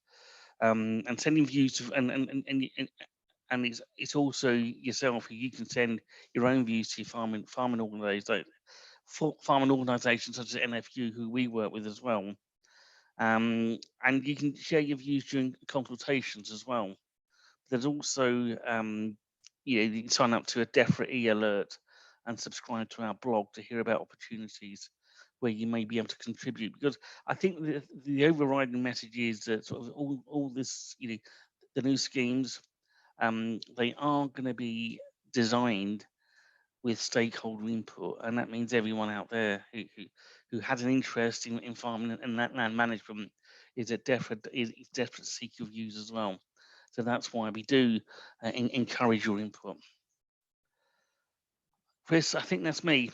and sending views to, and it's also yourself who you can send your own views to your farming organisations such as NFU, who we work with as well. And you can share your views during consultations as well. There's also, you can sign up to a DEFRA e-alert and subscribe to our blog to hear about opportunities where you may be able to contribute. Because I think the overriding message is that sort of all this, the new schemes, they are going to be designed with stakeholder input, and that means everyone out there who has an interest in farming and that land management is desperate to seek your views as well. So that's why we do encourage your input. Chris, I think that's me.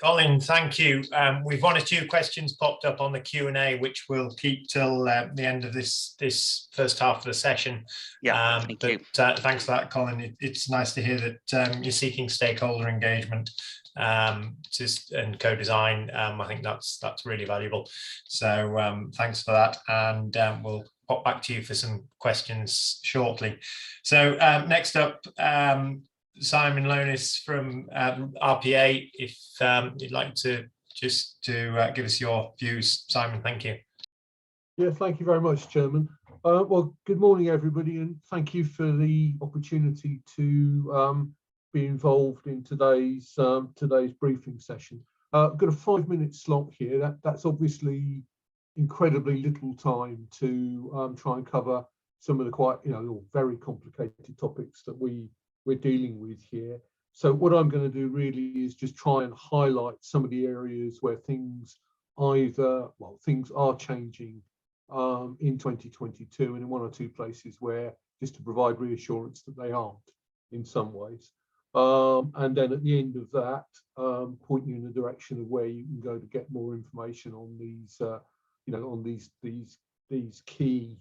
Colin, thank you. We've one or two questions popped up on the Q&A, which we'll keep till the end of this first half of the session. Yeah, thank you. Thanks for that, Colin. It's nice to hear that you're seeking stakeholder engagement and co-design. I think that's really valuable. So thanks for that, and we'll pop back to you for some questions shortly. So next up, Simon Loonis from RPA, if you'd like to just give us your views. Simon, thank you. Yeah, thank you very much, Chairman. Well, good morning, everybody, and thank you for the opportunity to be involved in today's briefing session. I've got a 5-minute slot here. That's obviously incredibly little time to try and cover some of the quite, very complicated topics that we're dealing with here. So what I'm going to do really is just try and highlight some of the areas where things are changing in 2022, and in one or two places where, just to provide reassurance that they aren't in some ways. And then at the end of that, point you in the direction of where you can go to get more information on these, on these key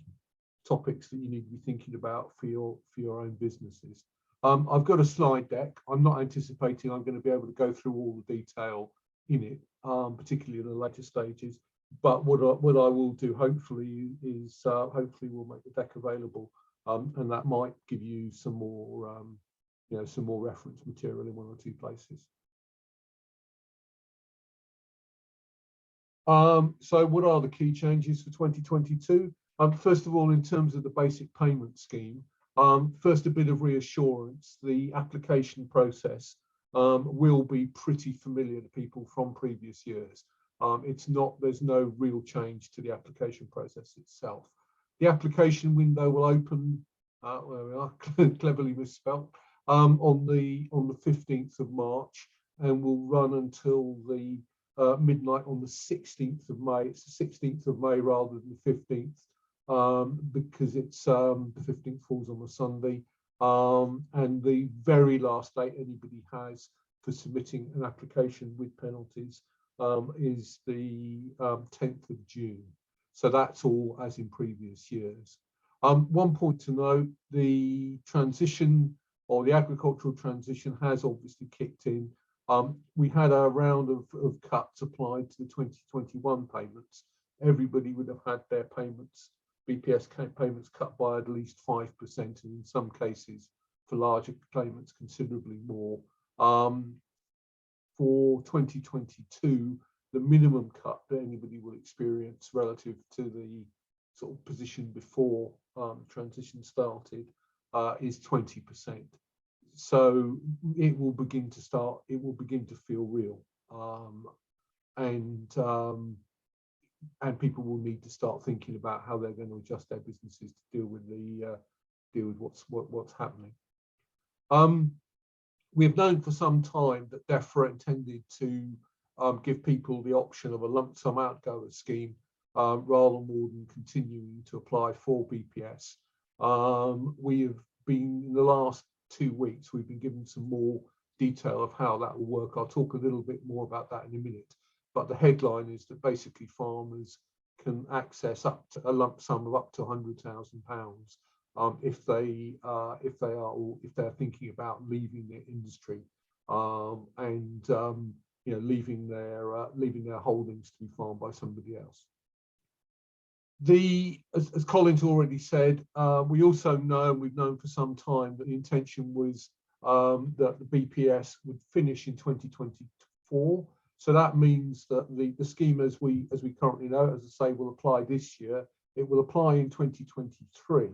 topics that you need to be thinking about for your own businesses. I've got a slide deck. I'm not anticipating I'm going to be able to go through all the detail in it, particularly in the later stages. But what I will do, hopefully, is hopefully we'll make the deck available, and that might give you some more, some more reference material in one or two places. So what are the key changes for 2022? First of all, in terms of the basic payment scheme, first, a bit of reassurance. The application process will be pretty familiar to people from previous years. There's no real change to the application process itself. The application window will open, where we are, cleverly misspelled, on the 15th of March, and will run until the midnight on the 16th of May. It's the 16th of May rather than the 15th. Because it's the 15th falls on a Sunday, and the very last date anybody has for submitting an application with penalties is the 10th of June. So that's all as in previous years. One point to note, the transition, or the agricultural transition, has obviously kicked in. We had a round of cuts applied to the 2021 payments. Everybody would have had their payments, BPS payments, cut by at least 5%, and in some cases, for larger claimants, considerably more. For 2022, the minimum cut that anybody will experience relative to the sort of position before transition started is 20%. So it will begin to feel real, and people will need to start thinking about how they're going to adjust their businesses to deal with what's happening. We have known for some time that DEFRA intended to give people the option of a lump sum outgoer scheme rather than continuing to apply for BPS. We have been, in the last 2 weeks, we've been given some more detail of how that will work. I'll talk a little bit more about that in a minute. But the headline is that basically farmers can access up to a lump sum of up to £100,000 if they're thinking about leaving the industry. leaving their holdings to be farmed by somebody else. As Colin's already said, we also know, and we've known for some time, that the intention was that the BPS would finish in 2024. So that means that the scheme as we currently know, as I say, will apply this year. It will apply in 2023,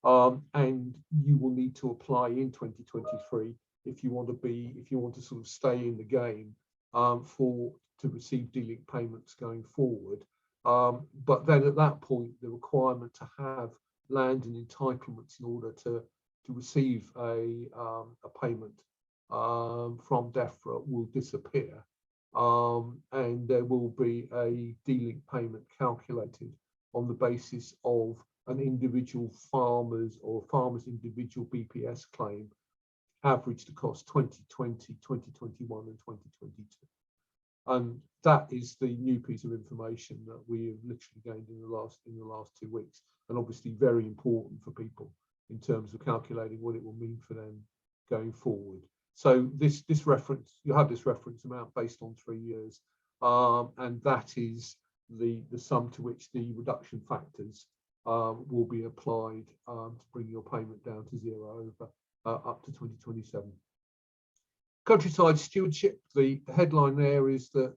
and you will need to apply in 2023 if you want to sort of stay in the game to receive delink payments going forward. But then at that point, the requirement to have land and entitlements in order to receive a payment from DEFRA will disappear, and there will be a delink payment calculated on the basis of an individual farmer's individual BPS claim averaged across 2020, 2021 and 2022. And that is the new piece of information that we have literally gained in the last 2 weeks, and obviously very important for people in terms of calculating what it will mean for them going forward. So this reference, you have this reference amount based on 3 years, and that is the sum to which the reduction factors will be applied to bring your payment down to zero over up to 2027. Countryside Stewardship, the headline there is that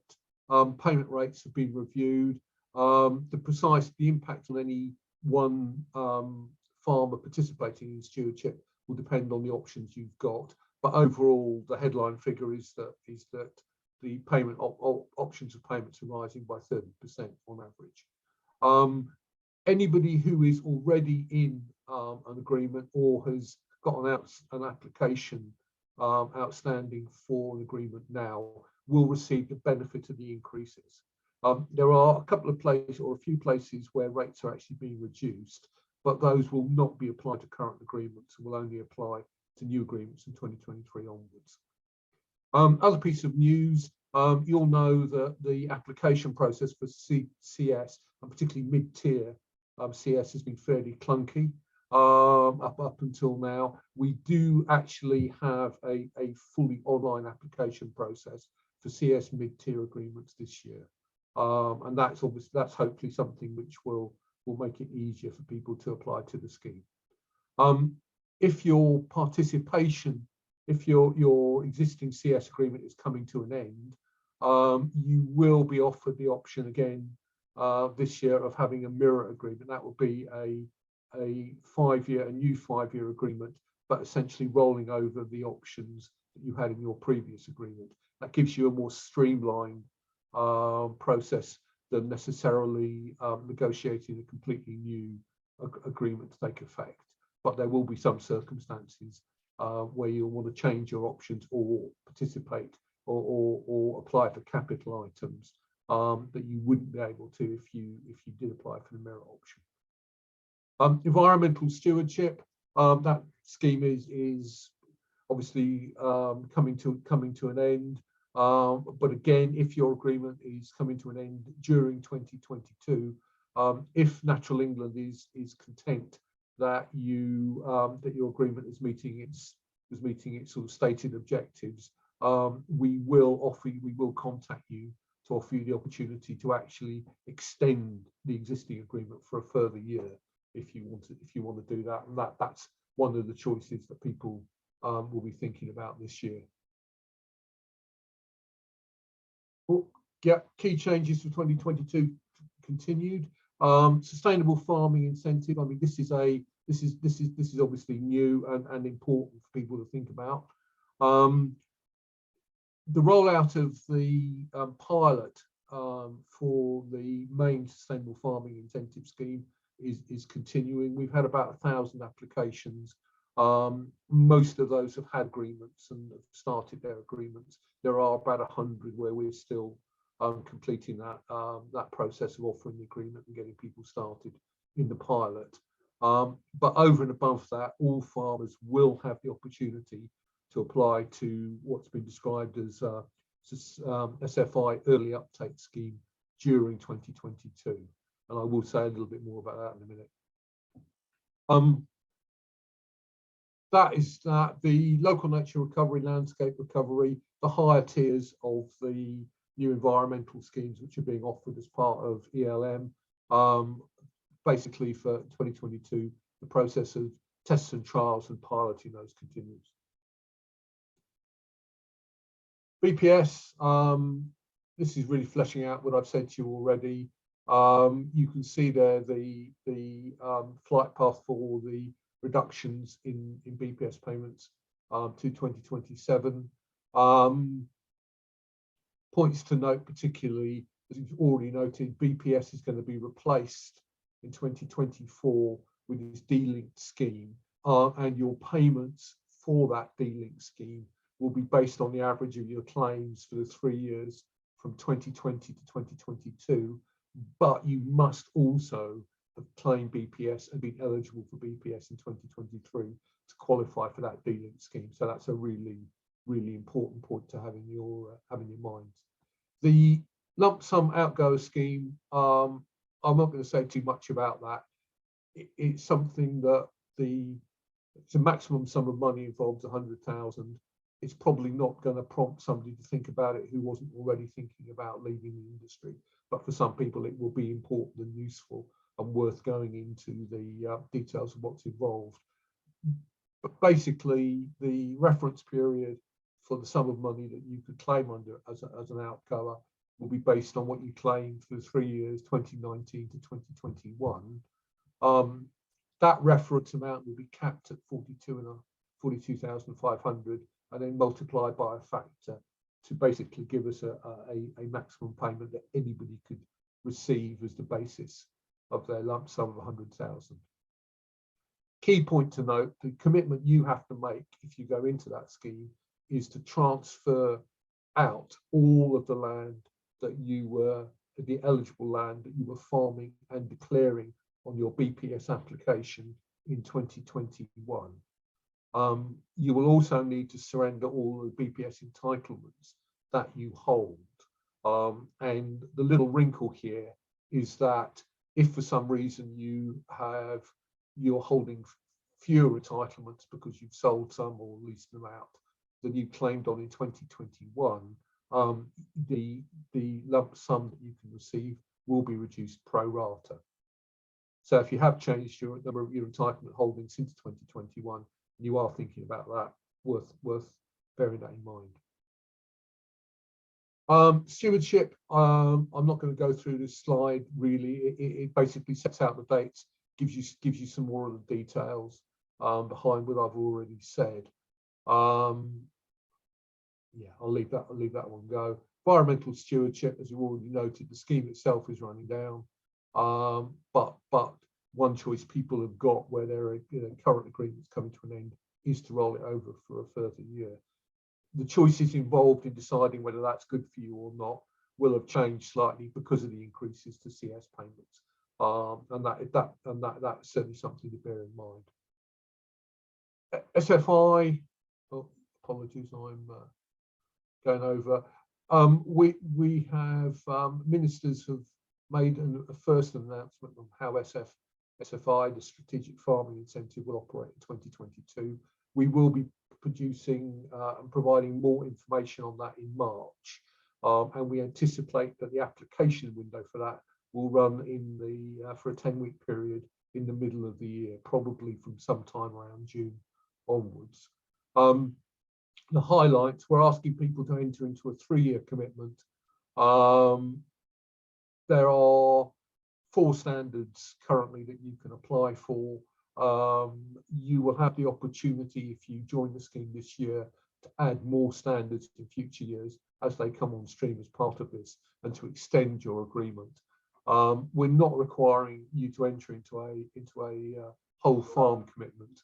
payment rates have been reviewed. The impact on any one farmer participating in stewardship will depend on the options you've got. But overall, the headline figure is that the payment options of payments are rising by 30% on average. Anybody who is already in an agreement or has got an application outstanding for an agreement now will receive the benefit of the increases. There are a couple of places or a few places where rates are actually being reduced, but those will not be applied to current agreements and will only apply to new agreements in 2023 onwards. Other piece of news, you'll know that the application process for CS, and particularly mid-tier CS, has been fairly clunky up until now. We do actually have a fully online application process for CS mid-tier agreements this year, and that's hopefully something which will make it easier for people to apply to the scheme. If your participation, if your existing CS agreement is coming to an end, you will be offered the option again this year of having a mirror agreement. That will be a new 5-year agreement, but essentially rolling over the options that you had in your previous agreement. That gives you a more streamlined process than necessarily negotiating a completely new agreement to take effect. But there will be some circumstances where you'll want to change your options or participate or apply for capital items that you wouldn't be able to if you did apply for the mirror option. Environmental stewardship, that scheme is obviously coming to an end. But again, if your agreement is coming to an end during 2022, if Natural England is content that your agreement is meeting its sort of stated objectives, we will contact you to offer you the opportunity to actually extend the existing agreement for a further year if you want to do that, and that's one of the choices that people will be thinking about this year. Oh, yeah, key changes for 2022 continued. Sustainable farming incentive. I mean, this is obviously new and important for people to think about. The rollout of the pilot for the main sustainable farming incentive scheme is continuing. We've had about 1,000 applications. Most of those have had agreements and have started their agreements. There are about 100 where we're still completing that process of offering the agreement and getting people started in the pilot. But over and above that, all farmers will have the opportunity to apply to what's been described as SFI early uptake scheme during 2022. And I will say a little bit more about that in a minute. That is that. The local nature recovery, landscape recovery, the higher tiers of the new environmental schemes which are being offered as part of ELM. Basically for 2022, the process of tests and trials and piloting those continues. BPS, this is really fleshing out what I've said to you already. You can see there the flight path for the reductions in BPS payments to 2027. Points to note particularly, as you've already noted, BPS is going to be replaced in 2024 with this D-linked scheme, and your payments for that D-linked scheme will be based on the average of your claims for the 3 years from 2020 to 2022, but you must also have claimed BPS and been eligible for BPS in 2023 to qualify for that D-linked scheme. So that's a really, really important point to have in your mind. The lump sum outgo scheme, I'm not going to say too much about that. It's something that it's a maximum sum of money involves 100,000. It's probably not going to prompt somebody to think about it who wasn't already thinking about leaving the industry. But for some people, it will be important and useful and worth going into the details of what's involved. But basically, the reference period for the sum of money that you could claim under as an outgoer will be based on what you claimed for the 3 years, 2019 to 2021. That reference amount will be capped at 42,500 and then multiplied by a factor to basically give us a maximum payment that anybody could receive as the basis of their lump sum of 100,000. Key point to note, the commitment you have to make if you go into that scheme is to transfer out all of the land that you were, the eligible land that you were farming and declaring on your BPS application in 2021. You will also need to surrender all the BPS entitlements that you hold. And the little wrinkle here is that if for some reason you're holding fewer entitlements because you've sold some or leased them out than you claimed on in 2021, the lump sum that you can receive will be reduced pro rata. So if you have changed your number of your entitlement holdings since 2021, you are thinking about that, worth bearing that in mind. Stewardship, I'm not going to go through this slide really. It basically sets out the dates, gives you some more of the details behind what I've already said. Yeah, I'll leave that one go. Environmental stewardship, as you already noted, the scheme itself is running down. But one choice people have got where their current agreements coming to an end is to roll it over for a further year. The choices involved in deciding whether that's good for you or not will have changed slightly because of the increases to CS payments, and that's certainly something to bear in mind. SFI, oh, apologies, I'm going over. We have ministers have made a first announcement on how SFI, the Strategic Farming Incentive, will operate in 2022. We will be producing and providing more information on that in March, and we anticipate that the application window for that will run for a 10-week period in the middle of the year, probably from sometime around June onwards. The highlights, we're asking people to enter into a 3-year commitment. There are 4 standards currently that you can apply for. You will have the opportunity, if you join the scheme this year, to add more standards in future years as they come on stream as part of this, and to extend your agreement. We're not requiring you to enter into a whole farm commitment.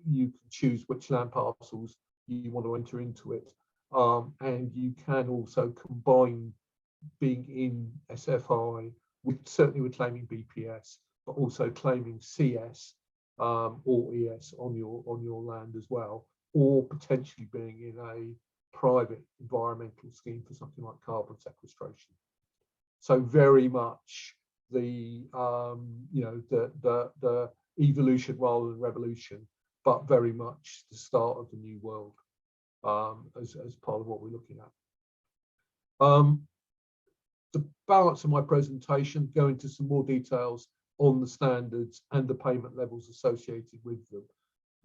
You can choose which land parcels you want to enter into it, and you can also combine being in SFI certainly with claiming BPS, but also claiming CS or ES on your land as well, or potentially being in a private environmental scheme for something like carbon sequestration. So very much the the evolution rather than revolution, but very much the start of the new world. as part of what we're looking at. The balance of my presentation go into some more details on the standards and the payment levels associated with them.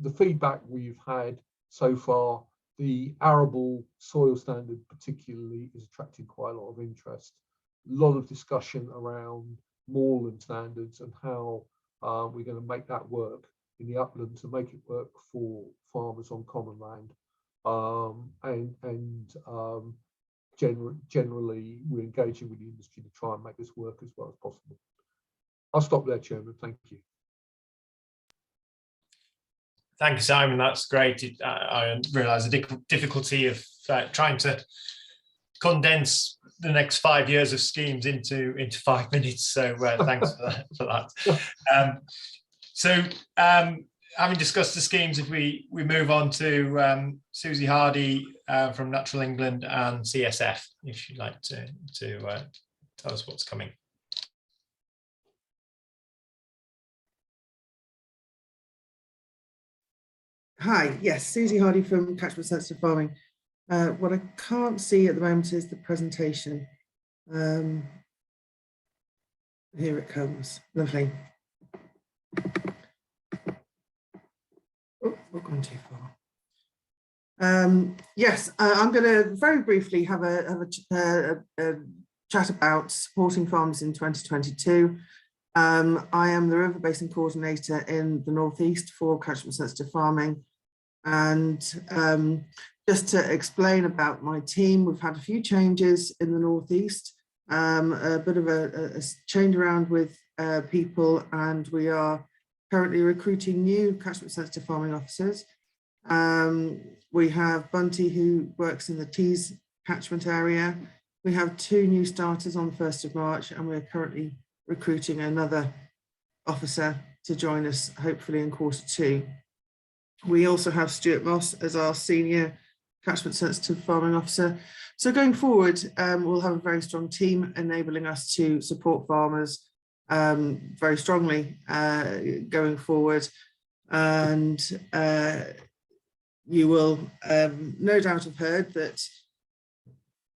The feedback we've had so far, the arable soil standard particularly is attracting quite a lot of interest. A lot of discussion around moorland standards and how we're going to make that work in the uplands and make it work for farmers on common land. Generally, we're engaging with the industry to try and make this work as well as possible. I'll stop there, Chairman. Thank you. Thank you, Simon. That's great. I realise the difficulty of trying to condense the next 5 years of schemes into 5 minutes. So thanks for that. Having discussed the schemes, if we move on to Susie Hardy from Natural England and CSF, if you'd like to tell us what's coming. Hi, yes, Susie Hardy from Catchment Sensitive Farming. What I can't see at the moment is the presentation. Here it comes. Lovely. Oh, we've gone too far. Yes, I'm going to very briefly have a chat about supporting farmers in 2022. I am the River Basin Coordinator in the North East for Catchment Sensitive Farming. And just to explain about my team, we've had a few changes in the North East, a bit of a change around with people, and we are currently recruiting new catchment sensitive farming officers. We have Bunty, who works in the Tees catchment area. We have 2 new starters on the 1st of March, and we're currently recruiting another officer to join us, hopefully in Q2. We also have Stuart Moss as our senior catchment sensitive farming officer. So going forward, we'll have a very strong team enabling us to support farmers very strongly going forward. And you will no doubt have heard that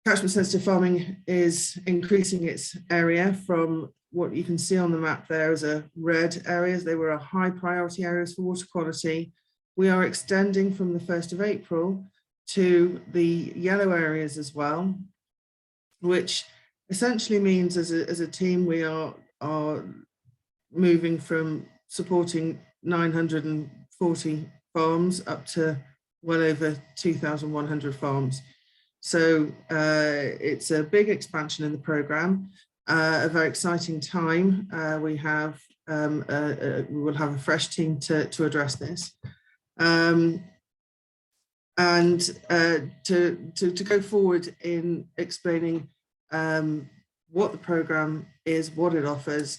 catchment sensitive farming is increasing its area from what you can see on the map there as a red areas. They were a high priority areas for water quality. We are extending from the 1st of April to the yellow areas as well, which essentially means as a team we are moving from supporting 940 farms up to well over 2,100 farms. So it's a big expansion in the programme, a very exciting time. We will have a fresh team to address this. And to go forward in explaining what the programme is, what it offers,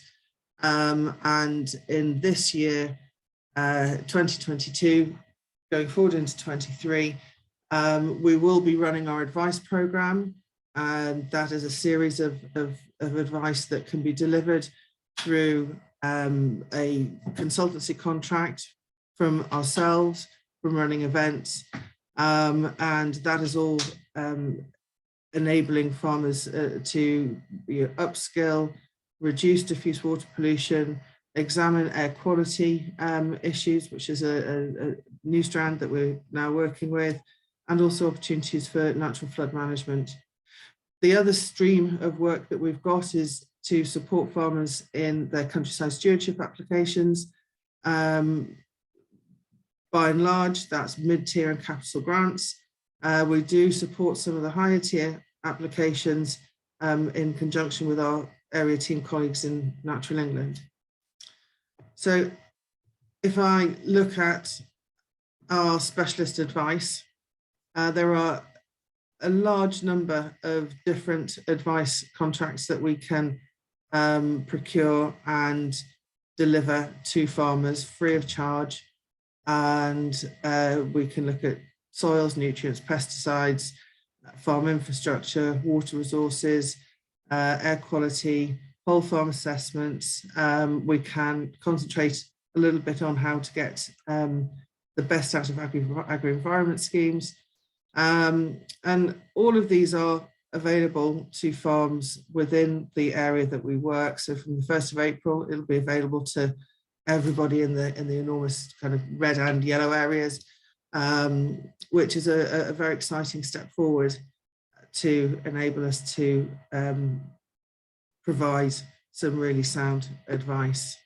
and in this year, 2022, going forward into 23, we will be running our advice programme, and that is a series of advice that can be delivered through a consultancy contract from ourselves, from running events, and that is all enabling farmers to upskill, reduce diffuse water pollution, examine air quality issues, which is a new strand that we're now working with, and also opportunities for natural flood management. The other stream of work that we've got is to support farmers in their countryside stewardship applications. By and large, that's mid-tier and capital grants. We do support some of the higher tier applications in conjunction with our area team colleagues in Natural England. So if I look at our specialist advice, there are a large number of different advice contracts that we can procure and deliver to farmers free of charge. And we can look at soils, nutrients, pesticides, farm infrastructure, water resources, air quality, whole farm assessments. We can concentrate a little bit on how to get the best out of agri-environment schemes. And all of these are available to farms within the area that we work. So from the 1st of April, it'll be available to everybody in the enormous kind of red and yellow areas, which is a very exciting step forward to enable us to provide some really sound advice.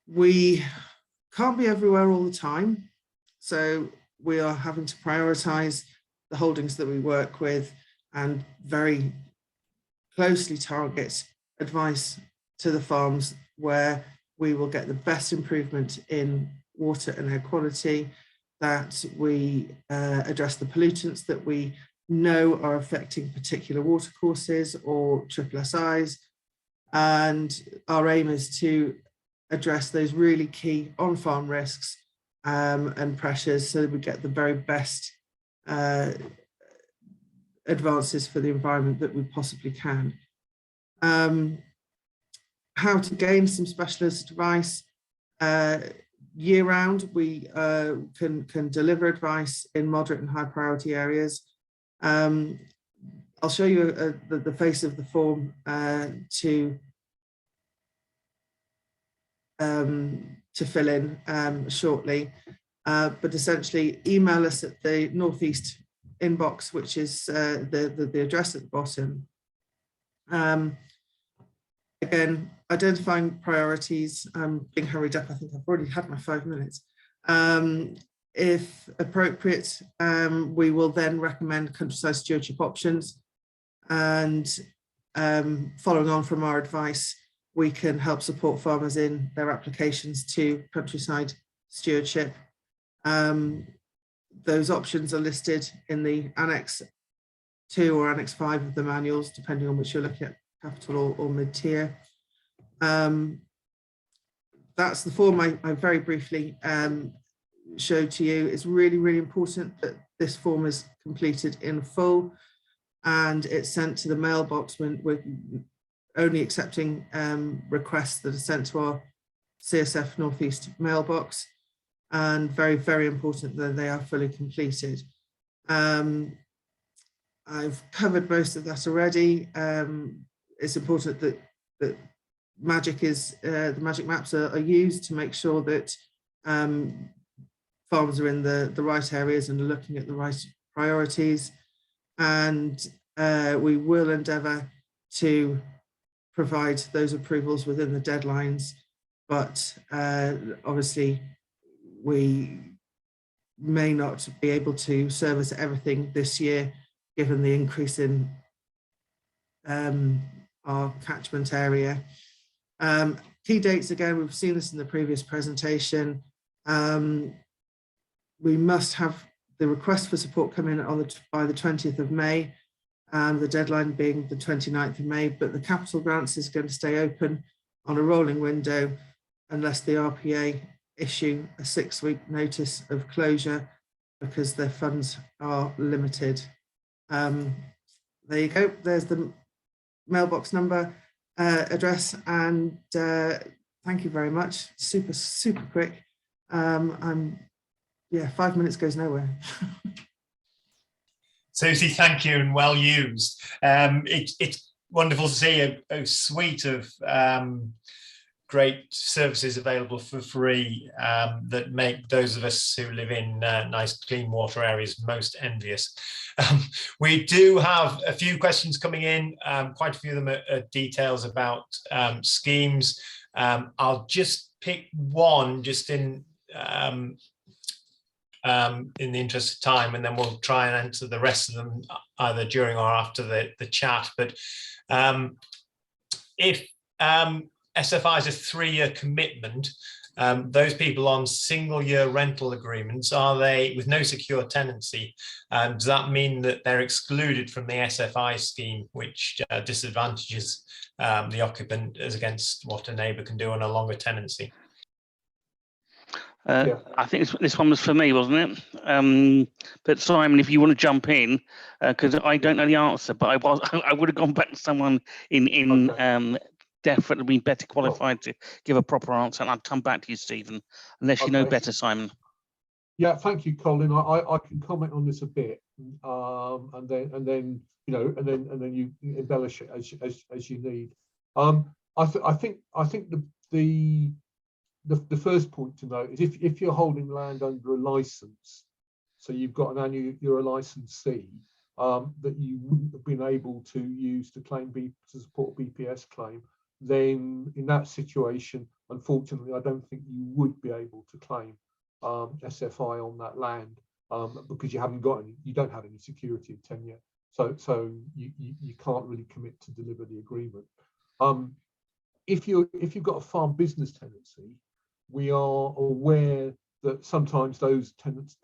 We can't be everywhere all the time, so we are having to prioritize the holdings that we work with and very closely target advice to the farms where we will get the best improvement in water and air quality, that we address the pollutants that we know are affecting particular watercourses or SSIs. And our aim is to address those really key on-farm risks and pressures so that we get the very best advances for the environment that we possibly can. How to gain some specialist advice. Year round, we can deliver advice in moderate and high priority areas. I'll show you the face of the form to fill in shortly, but essentially email us at the Northeast inbox, which is the address at the bottom. Again, identifying priorities. I'm being hurried up. I think I've already had my 5 minutes. If appropriate, we will then recommend countryside stewardship options, and following on from our advice, we can help support farmers in their applications to countryside stewardship. Those options are listed in the Annex 2 or Annex 5 of the manuals, depending on which you're looking at, capital or mid-tier. That's the form I very briefly showed to you. It's really, really important that this form is completed in full and it's sent to the mailbox when we're only accepting requests that are sent to our CSF Northeast mailbox, and very, very important that they are fully completed. I've covered most of that already. It's important that the magic maps are used to make sure that farmers are in the right areas and are looking at the right priorities. And we will endeavour to provide those approvals within the deadlines, but obviously we may not be able to service everything this year, given the increase in our catchment area. Key dates, again, we've seen this in the previous presentation. We must have the request for support come in by the 20th of May, the deadline being the 29th of May, but the capital grants is going to stay open on a rolling window unless the RPA issue a 6-week notice of closure because their funds are limited. There you go, there's the mailbox number, address, and thank you very much. Super quick. Yeah, 5 minutes goes nowhere. Susie, thank you, and well used. It's wonderful to see a suite of great services available for free that make those of us who live in nice clean water areas most envious. We do have a few questions coming in, quite a few of them are details about schemes. I'll just pick one just in the interest of time, and then we'll try and answer the rest of them either during or after the chat. But if SFI is a 3-year commitment, those people on single-year rental agreements, are they with no secure tenancy? Does that mean that they're excluded from the SFI scheme, which disadvantages the occupant as against what a neighbour can do on a longer tenancy? Yeah. I think this one was for me, wasn't it? But Simon, if you want to jump in, because I don't know the answer, but I would have gone back to someone in okay. Definitely been better qualified to give a proper answer, and I'd come back to you, Stephen, unless you know better, Simon. Yeah, thank you, Colin. I can comment on this a bit, and then you embellish it as you need. I think the first point to note is if you're holding land under a license, so you've got you're a licensee that you wouldn't have been able to use to support a BPS claim, then in that situation, unfortunately, I don't think you would be able to claim SFI on that land because you don't have any security of tenure, so you can't really commit to deliver the agreement. If you've got a farm business tenancy, we are aware that sometimes those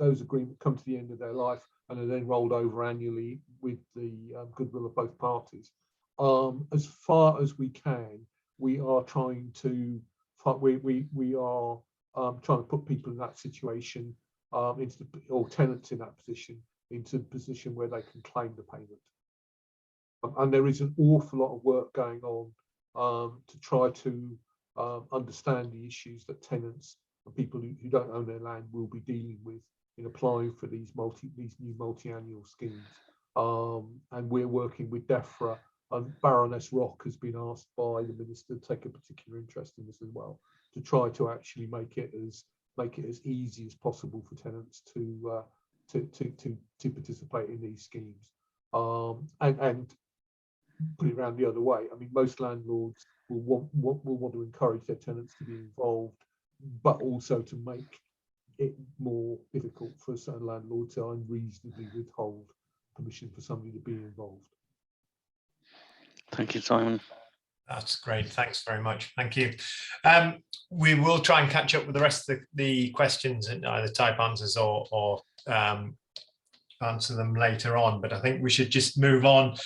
agreements come to the end of their life and are then rolled over annually with the goodwill of both parties. As far as we can, we are trying to put people in that situation, or tenants in that position, into a position where they can claim the payment. And there is an awful lot of work going on to try to understand the issues that tenants and people who don't own their land will be dealing with in applying for these new multi-annual schemes. And we're working with DEFRA, and Baroness Rock has been asked by the Minister to take a particular interest in this as well, to try to actually make it as easy as possible for tenants to participate in these schemes. And put it around the other way, I mean, most landlords will want to encourage their tenants to be involved, but also to make it more difficult for a certain landlord to unreasonably withhold permission for somebody to be involved. Thank you, Simon. That's great. Thanks very much. Thank you. We will try and catch up with the rest of the questions and either type answers or answer them later on, but I think we should just move on.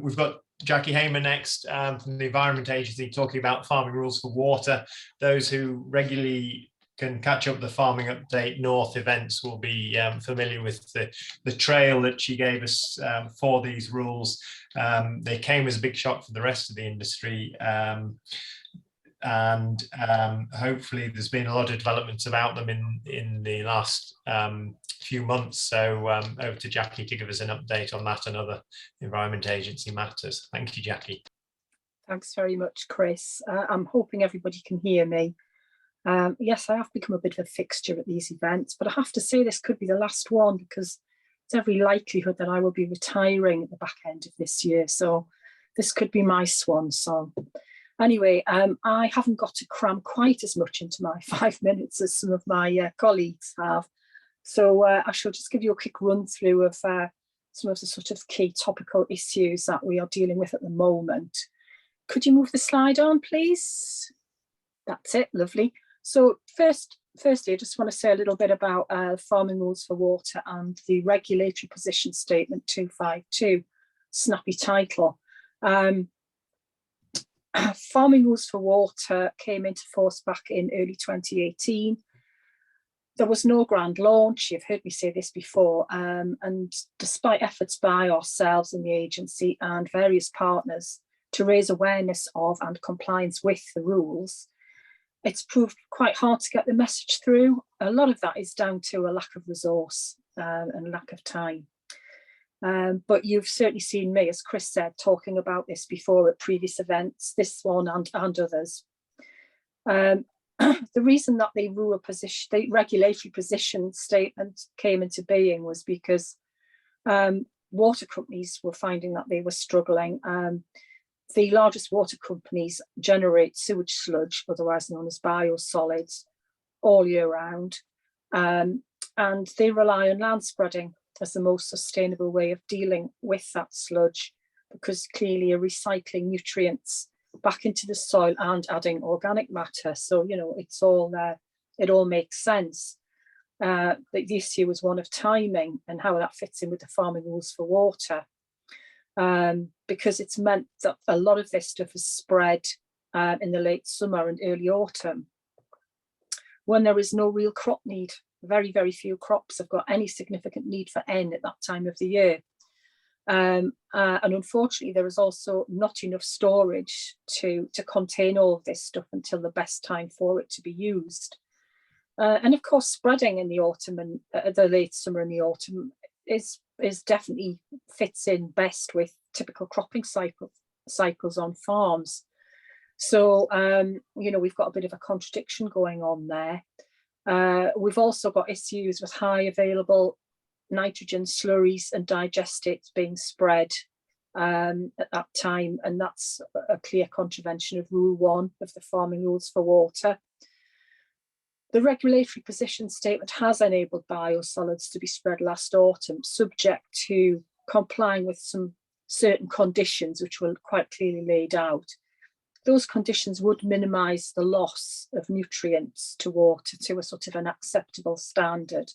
We've got Jackie Hamer next from the Environment Agency, talking about farming rules for water. Those who regularly can catch up the Farming Update North events will be familiar with the trail that she gave us for these rules. They came as a big shock for the rest of the industry, and hopefully there's been a lot of developments about them in the last few months. So over to Jackie to give us an update on that and other Environment Agency matters. Thank you, Jackie. Thanks very much, Chris. I'm hoping everybody can hear me. Yes, I have become a bit of a fixture at these events, but I have to say this could be the last one because there's every likelihood that I will be retiring at the back end of this year. So this could be my swan song. Anyway, I haven't got to cram quite as much into my 5 minutes as some of my colleagues have. So I shall just give you a quick run through of some of the sort of key topical issues that we are dealing with at the moment. Could you move the slide on, please? That's it, lovely. So firstly, I just want to say a little bit about farming rules for water and the regulatory position statement 252, snappy title. Farming rules for water came into force back in early 2018. There was no grand launch, you've heard me say this before, and despite efforts by ourselves and the agency and various partners to raise awareness of and compliance with the rules, it's proved quite hard to get the message through. A lot of that is down to a lack of resource and lack of time. But you've certainly seen me, as Chris said, talking about this before at previous events, this one and others. The reason that the regulatory position statement came into being was because water companies were finding that they were struggling. The largest water companies generate sewage sludge, otherwise known as biosolids, all year round. And they rely on land spreading as the most sustainable way of dealing with that sludge, because clearly are recycling nutrients back into the soil and adding organic matter. So, you know, it's all there, it all makes sense. The issue was one of timing and how that fits in with the farming rules for water. Because it's meant that a lot of this stuff is spread in the late summer and early autumn, when there is no real crop need. Very, very few crops have got any significant need for N at that time of the year. And unfortunately, there is also not enough storage to contain all of this stuff until the best time for it to be used. And of course, spreading in the autumn and the late summer and the autumn is definitely fits in best with typical cropping cycles on farms. So, you know, we've got a bit of a contradiction going on there. We've also got issues with high available nitrogen slurries and digestates being spread at that time, and that's a clear contravention of Rule 1 of the Farming Rules for Water. The regulatory position statement has enabled biosolids to be spread last autumn, subject to complying with some certain conditions which were quite clearly laid out. Those conditions would minimise the loss of nutrients to water to a sort of an acceptable standard.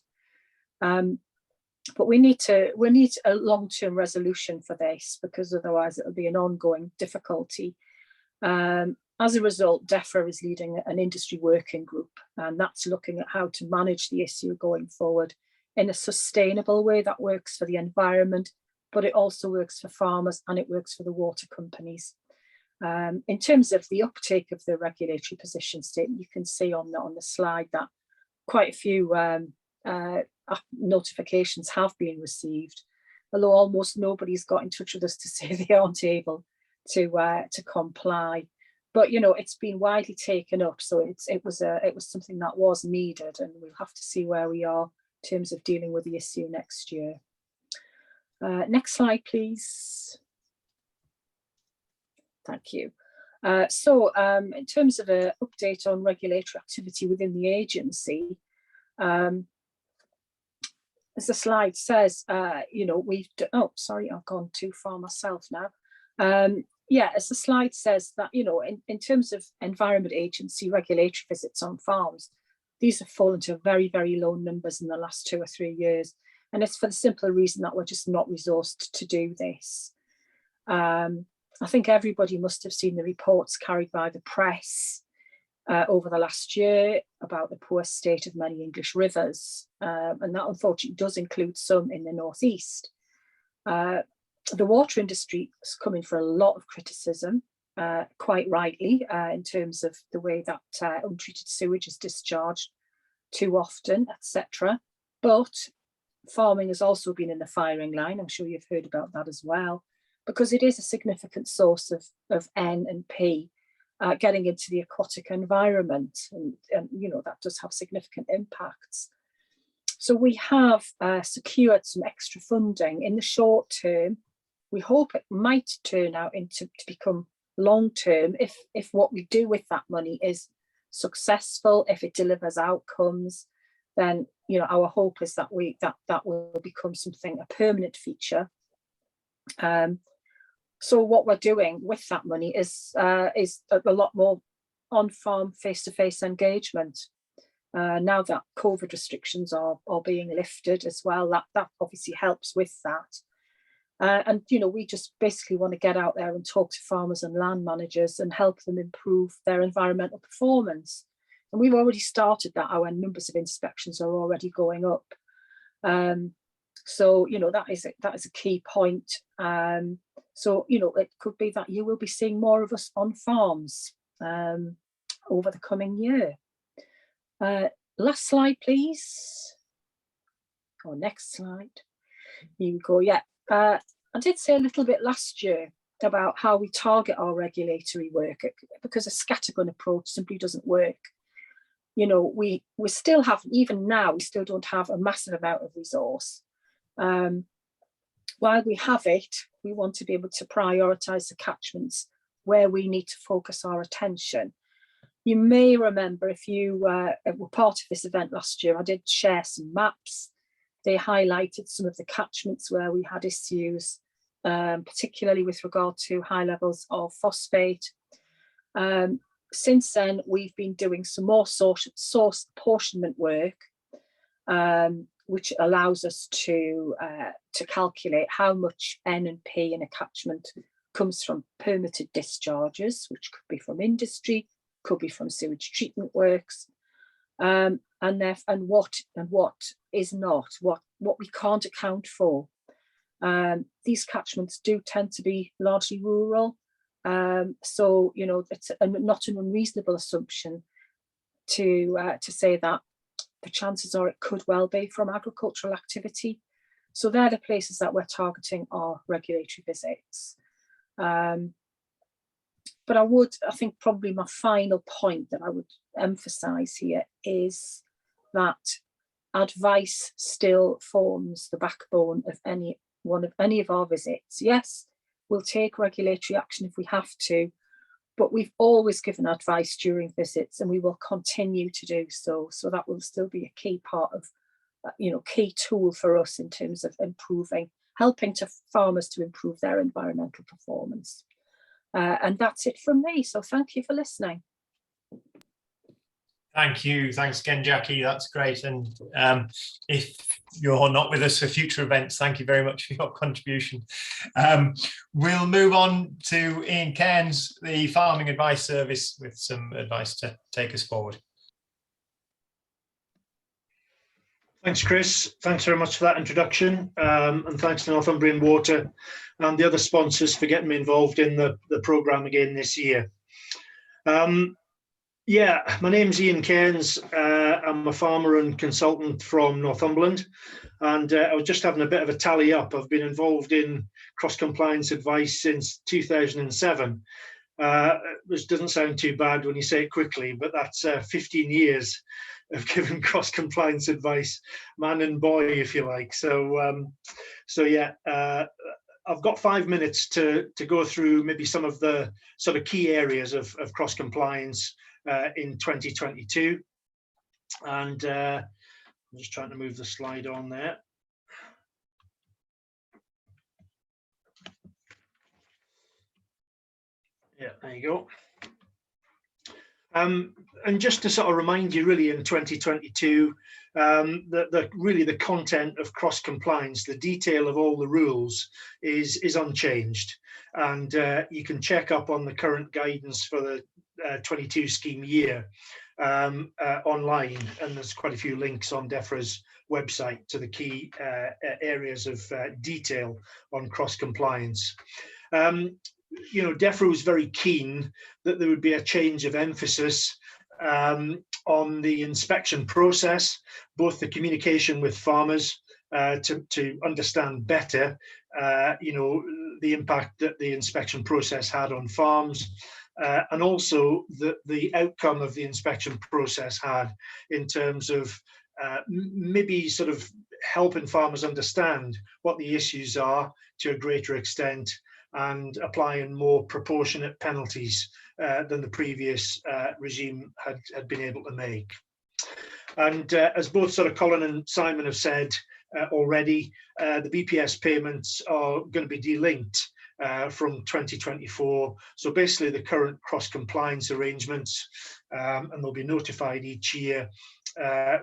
But we need a long-term resolution for this, because otherwise it will be an ongoing difficulty. As a result, DEFRA is leading an industry working group, and that's looking at how to manage the issue going forward in a sustainable way that works for the environment, but it also works for farmers and it works for the water companies. In terms of the uptake of the regulatory position statement, you can see on the slide that quite a few notifications have been received, although almost nobody's got in touch with us to say they aren't able to comply. But you know, it's been widely taken up, so it was something that was needed, and we'll have to see where we are in terms of dealing with the issue next year. Next slide, please. Thank you. So in terms of an update on regulatory activity within the agency, as the slide says, you know, oh, sorry, I've gone too far myself now. Yeah, as the slide says that, you know, in terms of Environment Agency regulatory visits on farms, these have fallen to very, very low numbers in the last 2 or 3 years. And it's for the simple reason that we're just not resourced to do this. I think everybody must have seen the reports carried by the press over the last year about the poor state of many English rivers. And that unfortunately does include some in the northeast. The water industry is coming for a lot of criticism, quite rightly, in terms of the way that untreated sewage is discharged too often, etc. But farming has also been in the firing line. I'm sure you've heard about that as well, because it is a significant source of N and P getting into the aquatic environment, and you know, that does have significant impacts. So we have secured some extra funding in the short term. We hope it might turn out to become long term if what we do with that money is successful, if it delivers outcomes. Then, you know, our hope is that that will become something, a permanent feature. So what we're doing with that money is a lot more on-farm face-to-face engagement. Now that COVID restrictions are being lifted as well, that obviously helps with that. And, you know, we just basically want to get out there and talk to farmers and land managers and help them improve their environmental performance. And we've already started that. Our numbers of inspections are already going up. So, you know, that is a key point. So, you know, it could be that you will be seeing more of us on farms over the coming year. Last slide, please. Or next slide. Here we go. Yeah. I did say a little bit last year about how we target our regulatory work, because a scattergun approach simply doesn't work. You know, we still have, even now, we still don't have a massive amount of resource. While we have it, we want to be able to prioritise the catchments where we need to focus our attention. You may remember, if you were part of this event last year, I did share some maps. They highlighted some of the catchments where we had issues, particularly with regard to high levels of phosphate. Since then, we've been doing some more source apportionment work, which allows us to calculate how much N and P in a catchment comes from permitted discharges, which could be from industry, could be from sewage treatment works, and what is not, what we can't account for. These catchments do tend to be largely rural, so you know, it's not an unreasonable assumption to say that the chances are it could well be from agricultural activity. So they're the places that we're targeting our regulatory visits. But I think probably my final point that I would emphasise here is that advice still forms the backbone of any of our visits. Yes, we'll take regulatory action if we have to, but we've always given advice during visits, and we will continue to do so. So that will still be a key part of, key tool for us in terms of helping farmers to improve their environmental performance. And that's it from me. So thank you for listening. Thank you. Thanks again, Jackie. That's great. And if you're not with us for future events, thank you very much for your contribution. We'll move on to Ian Cairns, the Farming Advice Service, with some advice to take us forward. Thanks, Chris. Thanks very much for that introduction. And thanks to Northumbrian Water and the other sponsors for getting me involved in the programme again this year. Yeah, my name's Ian Cairns. I'm a farmer and consultant from Northumberland, and I was just having a bit of a tally up. I've been involved in cross-compliance advice since 2007, which doesn't sound too bad when you say it quickly, but that's 15 years of giving cross-compliance advice, man and boy, if you like. So yeah, I've got 5 minutes to go through maybe some of the sort of key areas of cross-compliance in 2022, and I'm just trying to move the slide on there. Yeah, there you go. And just to sort of remind you, really, in 2022, really the content of cross-compliance, the detail of all the rules is unchanged, and you can check up on the current guidance for the 22 scheme year online, and there's quite a few links on DEFRA's website to the key areas of detail on cross-compliance. DEFRA was very keen that there would be a change of emphasis on the inspection process, both the communication with farmers to understand better, the impact that the inspection process had on farms, and also the outcome of the inspection process had in terms of maybe sort of helping farmers understand what the issues are to a greater extent, and applying more proportionate penalties than the previous regime had been able to make. And as both sort of Colin and Simon have said already, the BPS payments are going to be delinked from 2024. So basically the current cross-compliance arrangements, and they'll be notified each year,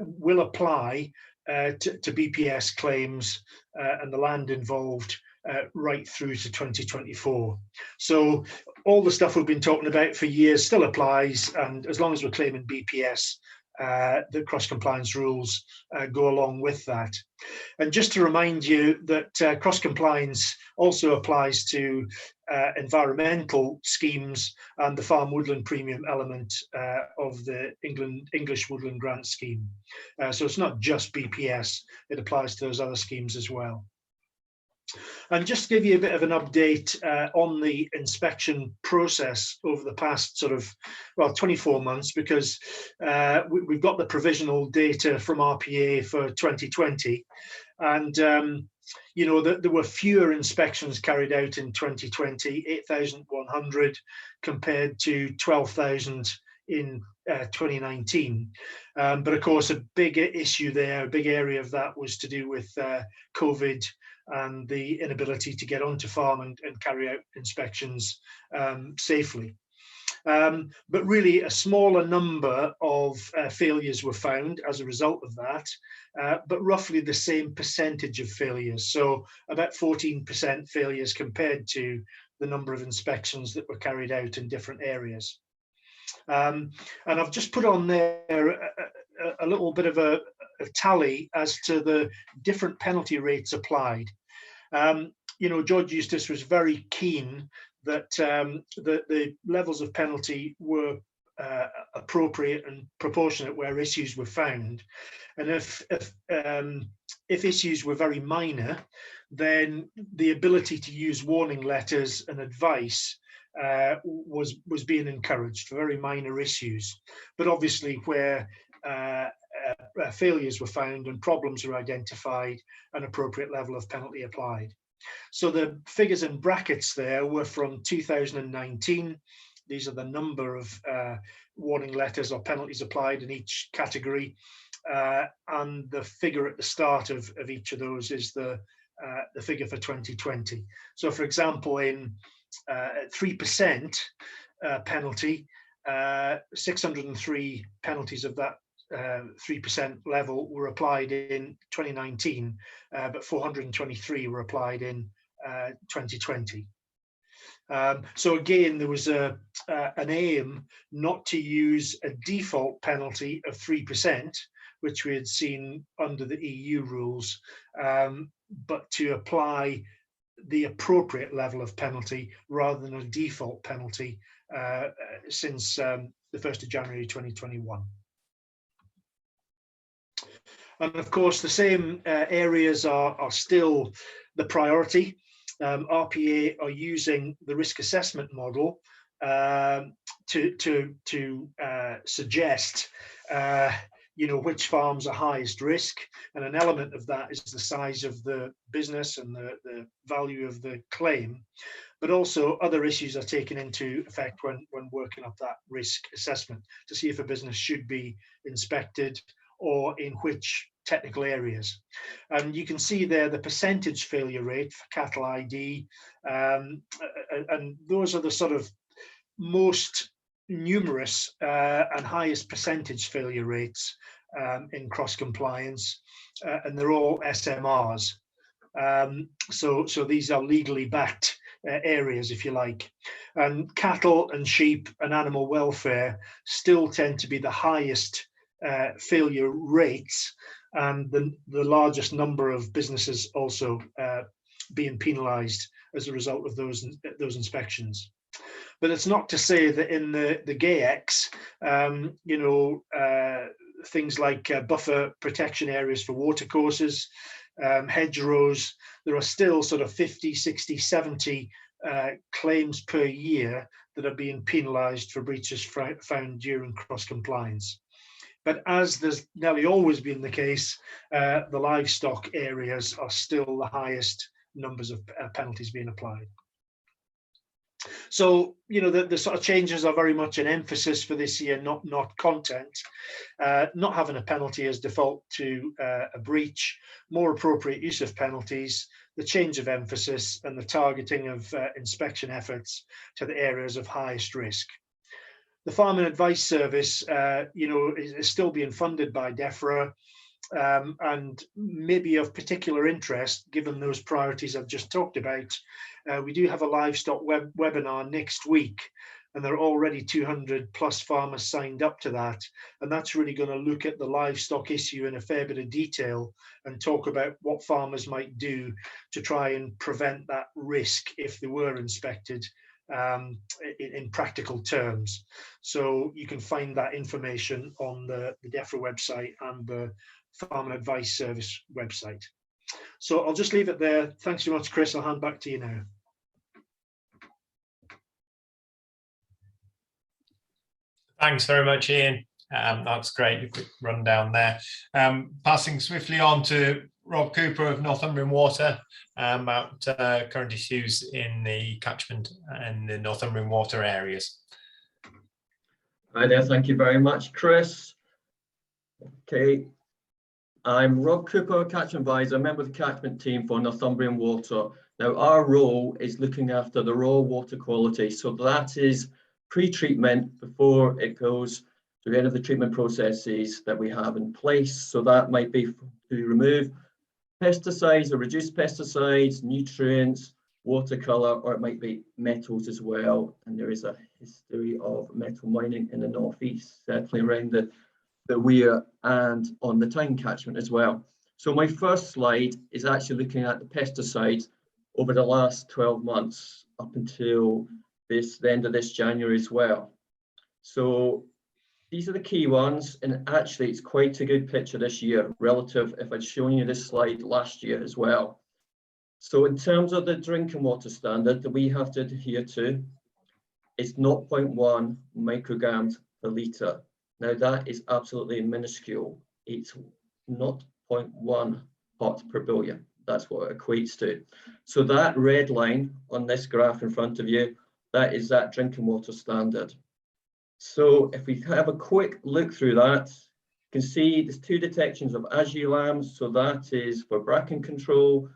will apply to BPS claims and the land involved right through to 2024. So all the stuff we've been talking about for years still applies, and as long as we're claiming BPS, the cross-compliance rules go along with that. And just to remind you that cross-compliance also applies to environmental schemes and the Farm Woodland Premium element of the English Woodland Grant Scheme. So it's not just BPS, it applies to those other schemes as well. And just to give you a bit of an update on the inspection process over the past 24 months, because we've got the provisional data from RPA for 2020, and there were fewer inspections carried out in 2020, 8,100 compared to 12,000 in 2019. But of course, a big issue there, a big area of that was to do with COVID and the inability to get onto farm and carry out inspections safely. But really a smaller number of failures were found as a result of that, but roughly the same percentage of failures. So about 14% failures compared to the number of inspections that were carried out in different areas. And I've just put on there a little bit of a tally as to the different penalty rates applied. George Eustace was very keen that the levels of penalty were appropriate and proportionate where issues were found. And if issues were very minor, then the ability to use warning letters and advice was being encouraged for very minor issues. But obviously where failures were found and problems were identified, an appropriate level of penalty applied. So the figures in brackets there were from 2019. These are the number of warning letters or penalties applied in each category. And the figure at the start of each of those is the figure for 2020. So for example, in 3% penalty, 603 penalties of that 3% level were applied in 2019, but 423 were applied in 2020. So again, there was an aim not to use a default penalty of 3%, which we had seen under the EU rules, but to apply the appropriate level of penalty rather than a default penalty since the 1st of January 2021. And of course, the same areas are still the priority. RPA are using the risk assessment model to suggest which farms are highest risk, and an element of that is the size of the business and the value of the claim, but also other issues are taken into effect when working up that risk assessment to see if a business should be inspected or in which technical areas. And you can see there the percentage failure rate for cattle ID, and those are the sort of most numerous and highest percentage failure rates in cross compliance, and they're all SMRs. So these are legally backed areas, if you like. And cattle and sheep and animal welfare still tend to be the highest failure rates, and the largest number of businesses also being penalised as a result of those inspections. But it's not to say that in the GAEX, things like buffer protection areas for watercourses, hedgerows, there are still sort of 50, 60, 70 claims per year that are being penalised for breaches found during cross-compliance. But as there's nearly always been the case, the livestock areas are still the highest numbers of penalties being applied. So, the sort of changes are very much an emphasis for this year, not content. Not having a penalty as default to a breach, more appropriate use of penalties, the change of emphasis, and the targeting of inspection efforts to the areas of highest risk. The Farming Advice Service, is still being funded by DEFRA, and maybe of particular interest, given those priorities I've just talked about. We do have a Livestock Web Webinar next week, and there are already 200 plus farmers signed up to that. And that's really going to look at the livestock issue in a fair bit of detail and talk about what farmers might do to try and prevent that risk if they were inspected in practical terms. So you can find that information on the DEFRA website and the Farming Advice Service website. So I'll just leave it there. Thanks very much, Chris. I'll hand back to you now. Thanks very much, Ian. That's great, a quick rundown there. Passing swiftly on to Rob Cooper of Northumbrian Water about current issues in the catchment and the Northumbrian water areas. Hi there, thank you very much, Chris. Okay, I'm Rob Cooper, catchment advisor, member of the catchment team for Northumbrian Water. Now, our role is looking after the raw water quality, so that is pre-treatment before it goes to the end of the treatment processes that we have in place. So that might be to remove pesticides or reduce pesticides, nutrients, water colour, or it might be metals as well. And there is a history of metal mining in the northeast, certainly around the Weir and on the Tyne catchment as well. So my first slide is actually looking at the pesticides over the last 12 months up until the end of this January as well. So these are the key ones, and actually it's quite a good picture this year relative if I'd shown you this slide last year as well. So in terms of the drinking water standard that we have to adhere to, it's 0.1 micrograms per litre. Now that is absolutely minuscule. It's 0.1 parts per billion. That's what it equates to. So that red line on this graph in front of you, that is that drinking water standard. So if we have a quick look through that, you can see there's 2 detections of azure lambs. So that is for bracken control.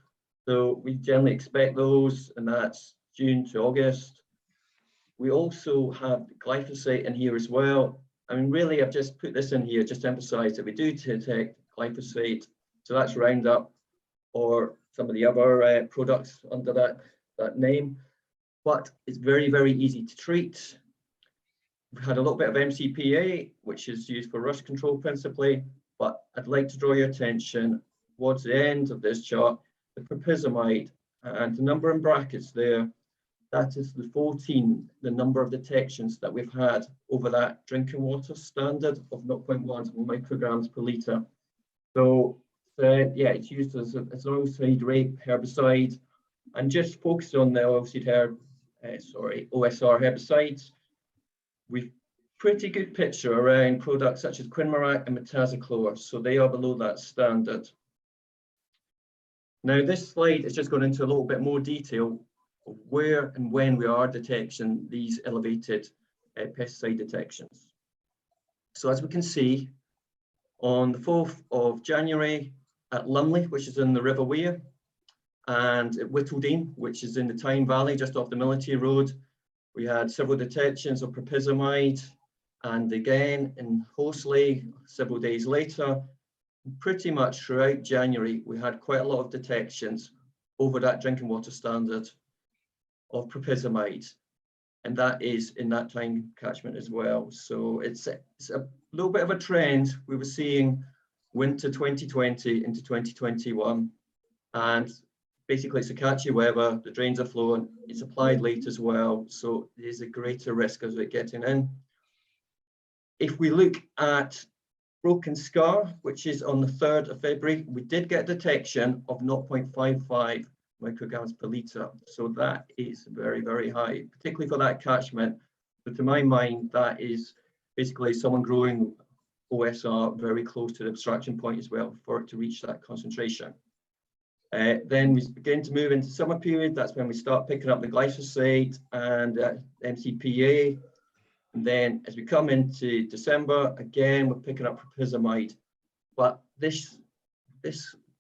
So we generally expect those, and that's June to August. We also have glyphosate in here as well. I mean, really, I've just put this in here just to emphasize that we do detect glyphosate. So that's Roundup or some of the other products under that name. But it's very, very easy to treat. We've had a little bit of MCPA, which is used for rust control principally. But I'd like to draw your attention towards the end of this chart, the propyzamide, and the number in brackets there, that is the 14, the number of detections that we've had over that drinking water standard of 0.1 micrograms per litre. So yeah, it's used as an oilseed rape herbicide, and just focus on the oilseed OSR herbicides. We've pretty good picture around products such as Quinmarac and Metazoclor, so they are below that standard. Now this slide is just going into a little bit more detail of where and when we are detecting these elevated pesticide detections. So as we can see, on the 4th of January at Lumley, which is in the River Wear, and at Whittledean, which is in the Tyne Valley, just off the Military Road, we had several detections of propyzamide, and again in Horsley several days later. Pretty much throughout January, we had quite a lot of detections over that drinking water standard of propyzamide, and that is in that Tyne catchment as well. So it's a little bit of a trend we were seeing winter 2020 into 2021, and basically it's a catchy weather, the drains are flowing, it's applied late as well, so there's a greater risk as we're getting in. If we look at Broken Scar, which is on the 3rd of February, we did get detection of 0.55 micrograms per litre. So that is very, very high, particularly for that catchment. But to my mind, that is basically someone growing OSR very close to the abstraction point as well for it to reach that concentration. Then we begin to move into summer period. That's when we start picking up the glyphosate and MCPA. And then as we come into December, again, we're picking up propyzamide. But this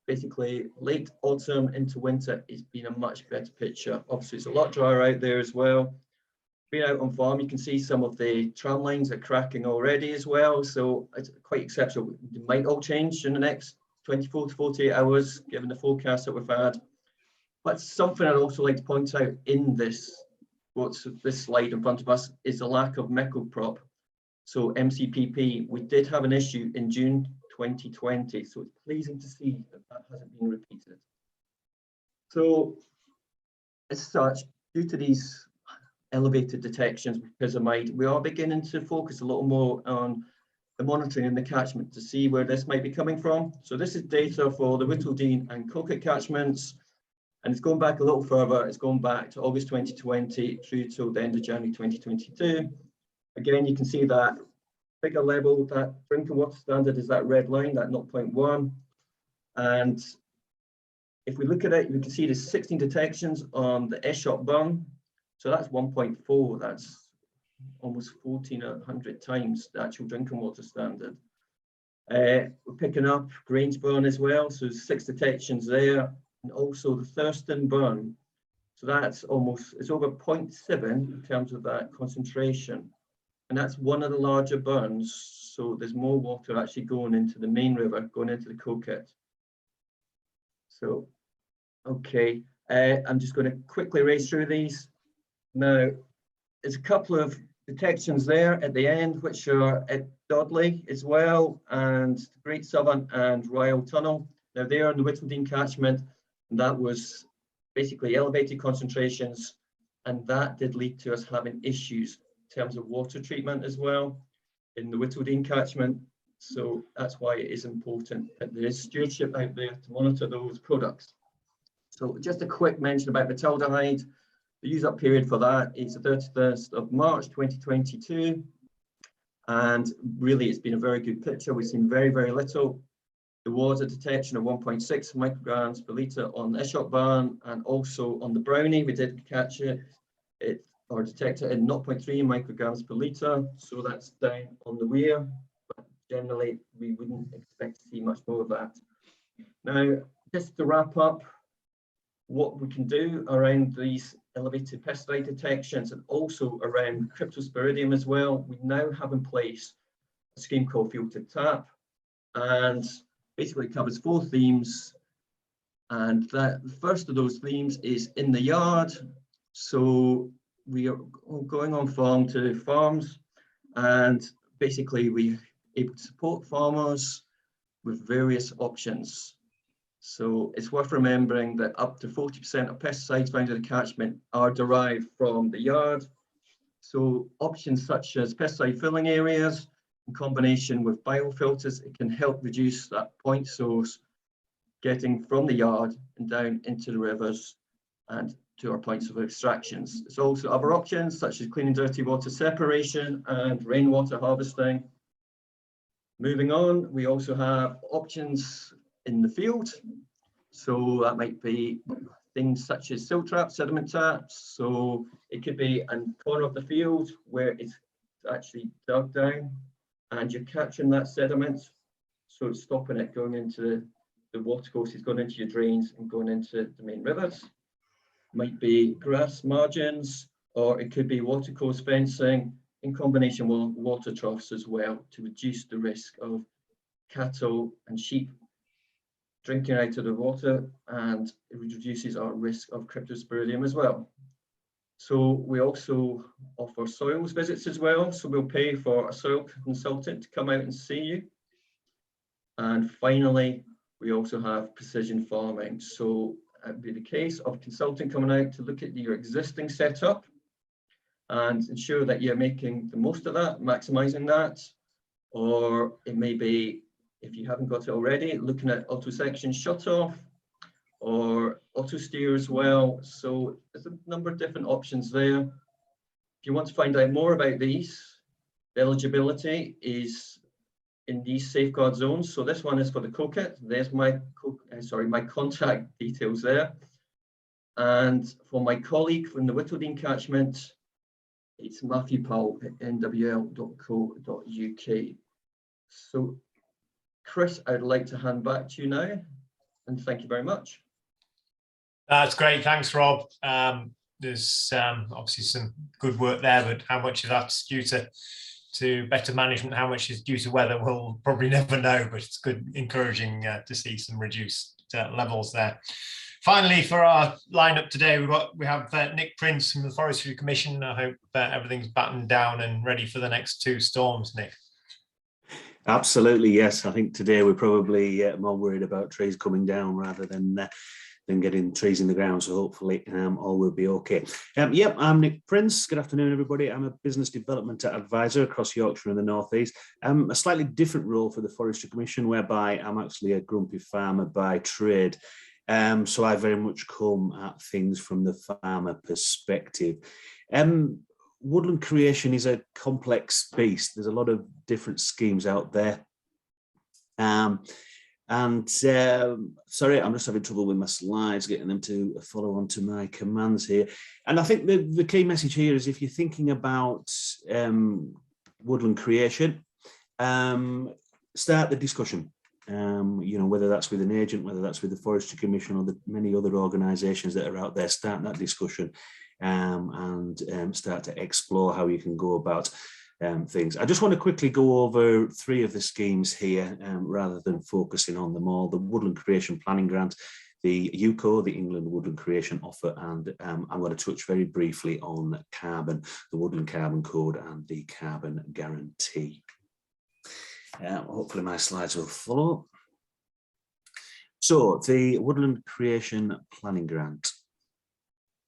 basically late autumn into winter has been a much better picture. Obviously, it's a lot drier out there as well. Being out on farm, you can see some of the tram lines are cracking already as well. So it's quite exceptional. It might all change in the next 24 to 48 hours, given the forecast that we've had. But something I'd also like to point out in this slide in front of us is the lack of mecoprop. So MCPP, we did have an issue in June 2020, so it's pleasing to see that that hasn't been repeated. So as such, due to these elevated detections with propyzamide, we are beginning to focus a little more on the monitoring in the catchment to see where this might be coming from. So this is data for the Whittledean and Coquet catchments. And it's going back a little further. It's going back to August 2020 through till the end of January 2022. Again, you can see that bigger level, that drinking water standard is that red line, that 0.1. And if we look at it, we can see there's 16 detections on the Eshop burn. So that's 1.4. That's almost 1,400 times the actual drinking water standard. We're picking up Grange burn as well. So 6 detections there. And also the Thurston burn. So that's almost, it's over 0.7 in terms of that concentration. And that's one of the larger burns. So there's more water actually going into the main river, going into the Coquet. So, okay, I'm just going to quickly race through these. Now, there's a couple of detections there at the end, which are at Dodley as well, and Great Southern and Royal Tunnel. Now, they are in the Whittledean catchment. And that was basically elevated concentrations, and that did lead to us having issues terms of water treatment as well in the Woodland catchment. So that's why it is important that there is stewardship out there to monitor those products. So just a quick mention about metaldehyde. The use-up period for that is the 31st of March 2022. And really, it's been a very good picture. We've seen very, very little. The water detection of 1.6 micrograms per litre on the Ishop barn, and also on the brownie, we did catch it or detect it in 0.3 micrograms per litre. So that's down on the weir. But generally, we wouldn't expect to see much more of that. Now, just to wrap up, what we can do around these elevated pesticide detections and also around cryptosporidium as well, we now have in place a scheme called Filtered Tap, and basically covers 4 themes. And that the first of those themes is in the yard. So we are going on farm to farms, and basically we're able to support farmers with various options. So it's worth remembering that up to 40% of pesticides found in the catchment are derived from the yard. So options such as pesticide filling areas in combination with biofilters, it can help reduce that point source getting from the yard and down into the rivers and to our points of extractions. There's also other options such as clean and dirty water separation and rainwater harvesting. Moving on, we also have options in the field. So that might be things such as silt traps, sediment traps. So it could be a corner of the field where it's actually dug down and you're capturing that sediment. So it's stopping it going into the water courses, going into your drains and going into the main rivers. Might be grass margins, or it could be watercourse fencing in combination with water troughs as well to reduce the risk of cattle and sheep drinking out of the water, and it reduces our risk of cryptosporidium as well. So we also offer soils visits as well. So we'll pay for a soil consultant to come out and see you. And finally, we also have precision farming. So it would be the case of a consultant coming out to look at your existing setup and ensure that you're making the most of that, maximizing that. Or it may be, if you haven't got it already, looking at auto section shut off or auto steer as well. So there's a number of different options there. If you want to find out more about these, the eligibility is in these safeguard zones. So this one is for the co-kit. There's my contact details there. And for my colleague from the Whittledene catchment, it's Matthew Powell at nwl.co.uk. So Chris, I'd like to hand back to you now, and thank you very much. That's great. Thanks, Rob. There's obviously some good work there, but how much of that's due to better management, how much is due to weather, we'll probably never know, but it's good, encouraging to see some reduced levels there. Finally, for our lineup today, we have Nick Prince from the Forestry Commission. I hope everything's battened down and ready for the next 2 storms, Nick. Absolutely, yes. I think today we're probably more worried about trees coming down rather than getting trees in the ground. So hopefully all will be okay. Yep, I'm Nick Prince. Good afternoon, everybody. I'm a business development advisor across Yorkshire and the North East. A slightly different role for the Forestry Commission, whereby I'm actually a grumpy farmer by trade. So I very much come at things from the farmer perspective. Woodland creation is a complex beast. There's a lot of different schemes out there. Sorry, I'm just having trouble with my slides, getting them to follow on to my commands here. And I think the key message here is if you're thinking about woodland creation, start the discussion. You know, whether that's with an agent, whether that's with the Forestry Commission or the many other organisations that are out there, start that discussion and start to explore how you can go about things. I just want to quickly go over 3 of the schemes here rather than focusing on them all. The Woodland Creation Planning Grant, the UCO, the England Woodland Creation Offer, and I'm going to touch very briefly on carbon, the Woodland Carbon Code and the Carbon Guarantee. Hopefully my slides will follow. So the Woodland Creation Planning Grant.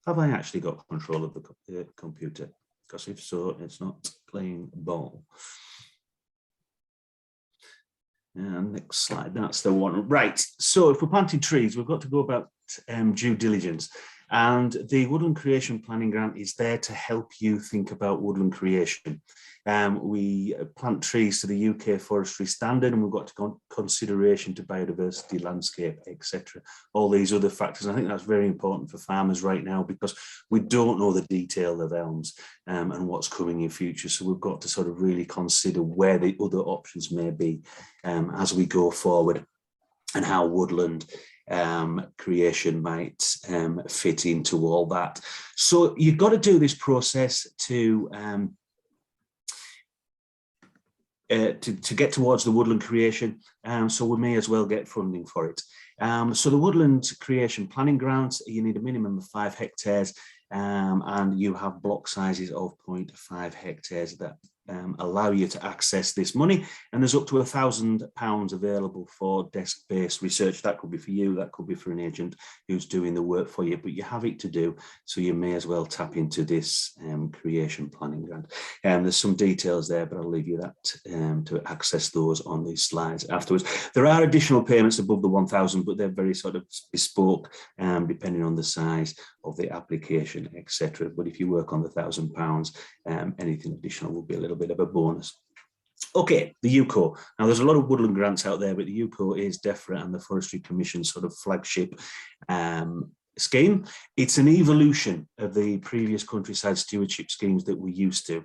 Have I actually got control of the computer? because if so, it's not playing ball. And next slide, that's the one. Right, so if we're planting trees, we've got to go about due diligence. And the Woodland Creation Planning Grant is there to help you think about woodland creation. We plant trees to the UK forestry standard, and we've got to consideration to biodiversity, landscape, etc. All these other factors. And I think that's very important for farmers right now, because we don't know the detail of elms and what's coming in future. So we've got to sort of really consider where the other options may be as we go forward, and how woodland creation might fit into all that. So you've got to do this process to get towards the woodland creation, so we may as well get funding for it. So the Woodland Creation Planning Grant, you need a minimum of 5 hectares, and you have block sizes of 0.5 hectares that allow you to access this money, and there's up to £1,000 available for desk-based research. That could be for you, that could be for an agent who's doing the work for you, but you have it to do, so you may as well tap into this creation planning grant. There's some details there, but I'll leave you that to access those on these slides afterwards. There are additional payments above the 1,000, but they're very sort of bespoke, depending on the size of the application, etc. But if you work on the £1,000, anything additional will be a little bit of a bonus. Okay, the UCO. Now, there's a lot of woodland grants out there, but the UCO is DEFRA and the Forestry Commission sort of flagship scheme. It's an evolution of the previous countryside stewardship schemes that we're used to.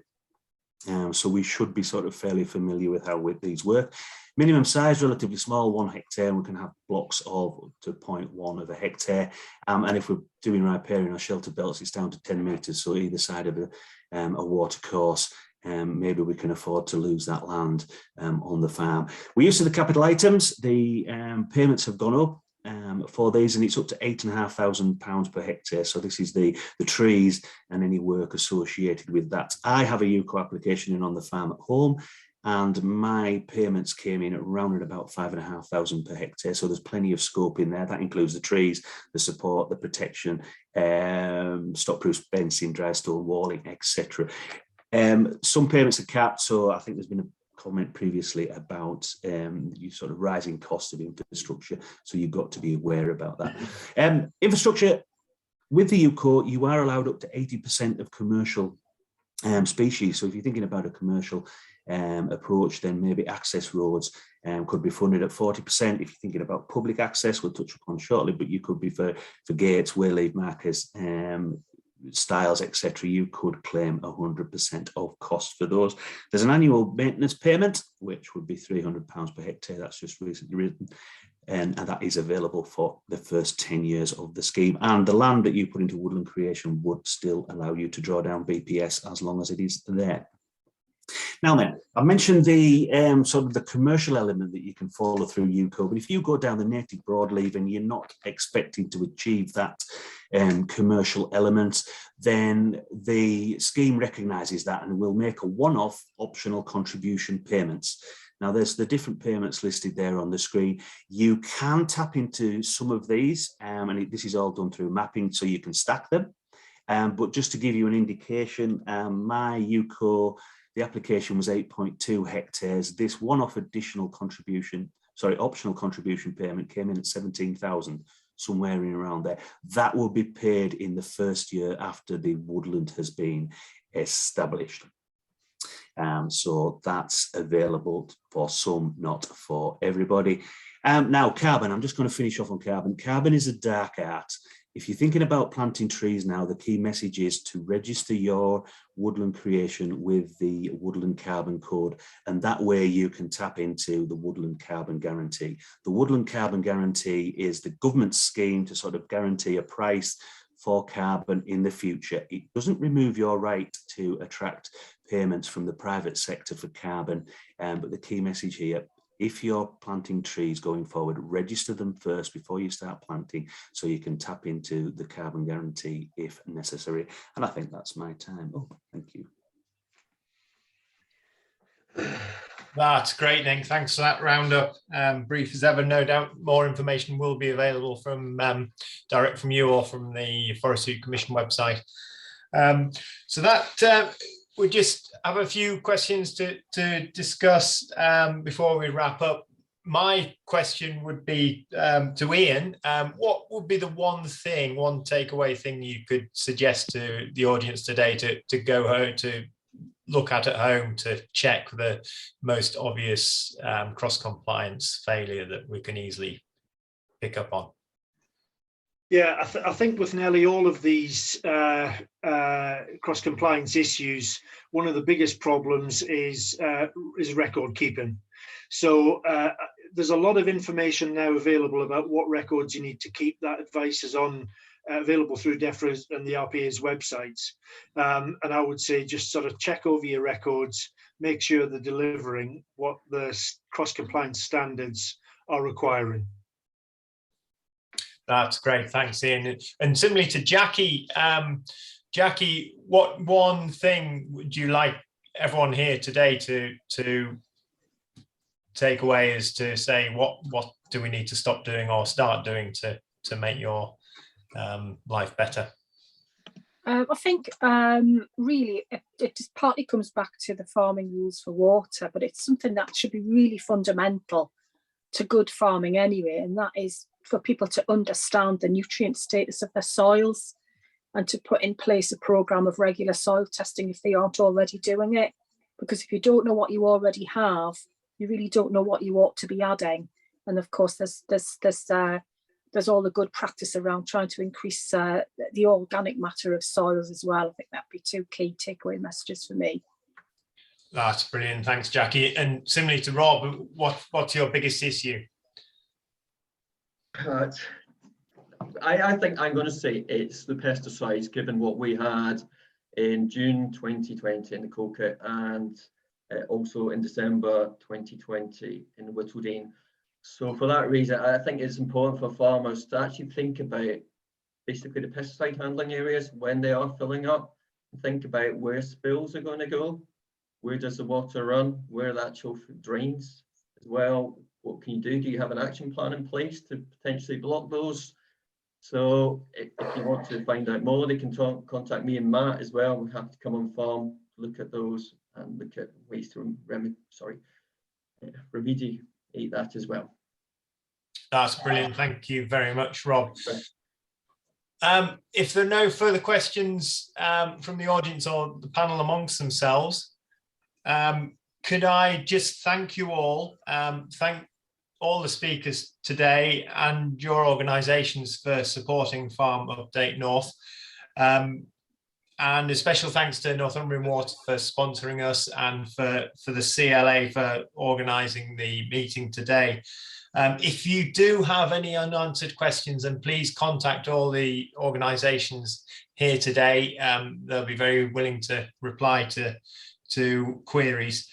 So we should be sort of fairly familiar with how these work. Minimum size, relatively small, 1 hectare. We can have blocks of up to 0.1 of a hectare. And if we're doing riparian or shelter belts, it's down to 10 metres. So either side of a water course, maybe we can afford to lose that land on the farm. We use the capital items. The payments have gone up for these, and it's up to £8,500 per hectare. So this is the trees and any work associated with that. I have a UCO application in on the farm at home, and my payments came in at around about £5,500 per hectare. So there's plenty of scope in there. That includes the trees, the support, the protection, stockproof fencing, dry stone walling, etc. Some payments are capped, so I think there's been a comment previously about you sort of rising costs of infrastructure, so you've got to be aware about that. Infrastructure, with the UCO, you are allowed up to 80% of commercial species. So if you're thinking about a commercial approach, then maybe access roads could be funded at 40%. If you're thinking about public access, we'll touch upon shortly, but you could be for gates, wayleave markers, styles, etc. You could claim 100% of cost for those. There's an annual maintenance payment, which would be £300 per hectare. That's just recently written, and that is available for the first 10 years of the scheme. And the land that you put into woodland creation would still allow you to draw down BPS as long as it is there. Now then, I mentioned the sort of the commercial element that you can follow through UCO, but if you go down the native broadleaf and you're not expecting to achieve that commercial element, then the scheme recognises that and will make a one-off optional contribution payments. Now, there's the different payments listed there on the screen. You can tap into some of these, and this is all done through mapping, so you can stack them. But just to give you an indication, my UCO, the application was 8.2 hectares. This one-off additional contribution, optional contribution payment came in at 17,000, somewhere in around there. That will be paid in the first year after the woodland has been established. So that's available for some, not for everybody. Now, carbon, I'm just going to finish off on carbon. Carbon is a dark art. If you're thinking about planting trees now, the key message is to register your woodland creation with the Woodland Carbon Code, and that way you can tap into the Woodland Carbon Guarantee. The Woodland Carbon Guarantee is the government scheme to sort of guarantee a price for carbon in the future. It doesn't remove your right to attract payments from the private sector for carbon, but the key message here, if you're planting trees going forward, register them first before you start planting so you can tap into the carbon guarantee if necessary. And I think that's my time. Oh, thank you. That's great, Nick. Thanks for that roundup. Brief as ever. No doubt more information will be available from direct from you or from the Forestry Commission website. So that we just have a few questions to discuss before we wrap up. My question would be to Ian. What would be the one takeaway thing you could suggest to the audience today to go home, to look at home, to check the most obvious cross-compliance failure that we can easily pick up on? Yeah, I think with nearly all of these cross-compliance issues, one of the biggest problems is record keeping. So there's a lot of information now available about what records you need to keep. That advice is available through DEFRA's and the RPA's websites. And I would say just sort of check over your records, make sure they're delivering what the cross-compliance standards are requiring. That's great, thanks, Ian. And similarly to Jackie, Jackie, what one thing would you like everyone here today to take away, is to say what do we need to stop doing or start doing to make your life better? I think really it just partly comes back to the farming rules for water, but it's something that should be really fundamental to good farming anyway, and that is for people to understand the nutrient status of their soils and to put in place a programme of regular soil testing if they aren't already doing it. Because if you don't know what you already have, you really don't know what you ought to be adding. And of course, there's all the good practice around trying to increase the organic matter of soils as well. I think that'd be two key takeaway messages for me. That's brilliant. Thanks, Jackie. And similarly to Rob, what's your biggest issue? I think I'm going to say it's the pesticides, given what we had in June 2020 in the Coca and also in December 2020 in the Woodland. So for that reason, I think it's important for farmers to actually think about basically the pesticide handling areas when they are filling up, and think about where spills are going to go, where does the water run, where the actual drains as well. What can you do? Do you have an action plan in place to potentially block those? So if you want to find out more, they can contact me and Matt as well. We have to come on farm, look at those and look at ways to remediate that as well. That's brilliant. Thank you very much, Rob. If there are no further questions from the audience or the panel amongst themselves, could I just thank you all, thank all the speakers today and your organisations for supporting Farm Update North. And a special thanks to Northumbrian Water for sponsoring us, and for the CLA for organising the meeting today. If you do have any unanswered questions, then please contact all the organisations here today. They'll be very willing to reply to queries.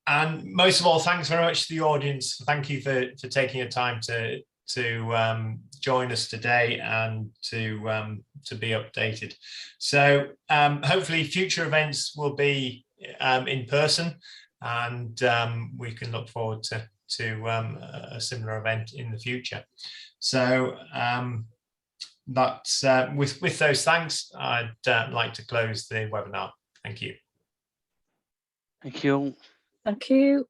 And most of all, thanks very much to the audience. Thank you for taking your time to join us today and to be updated. So hopefully future events will be in person, and we can look forward to a similar event in the future. So that's with those thanks, I'd like to close the webinar. Thank you. Thank you. Thank you.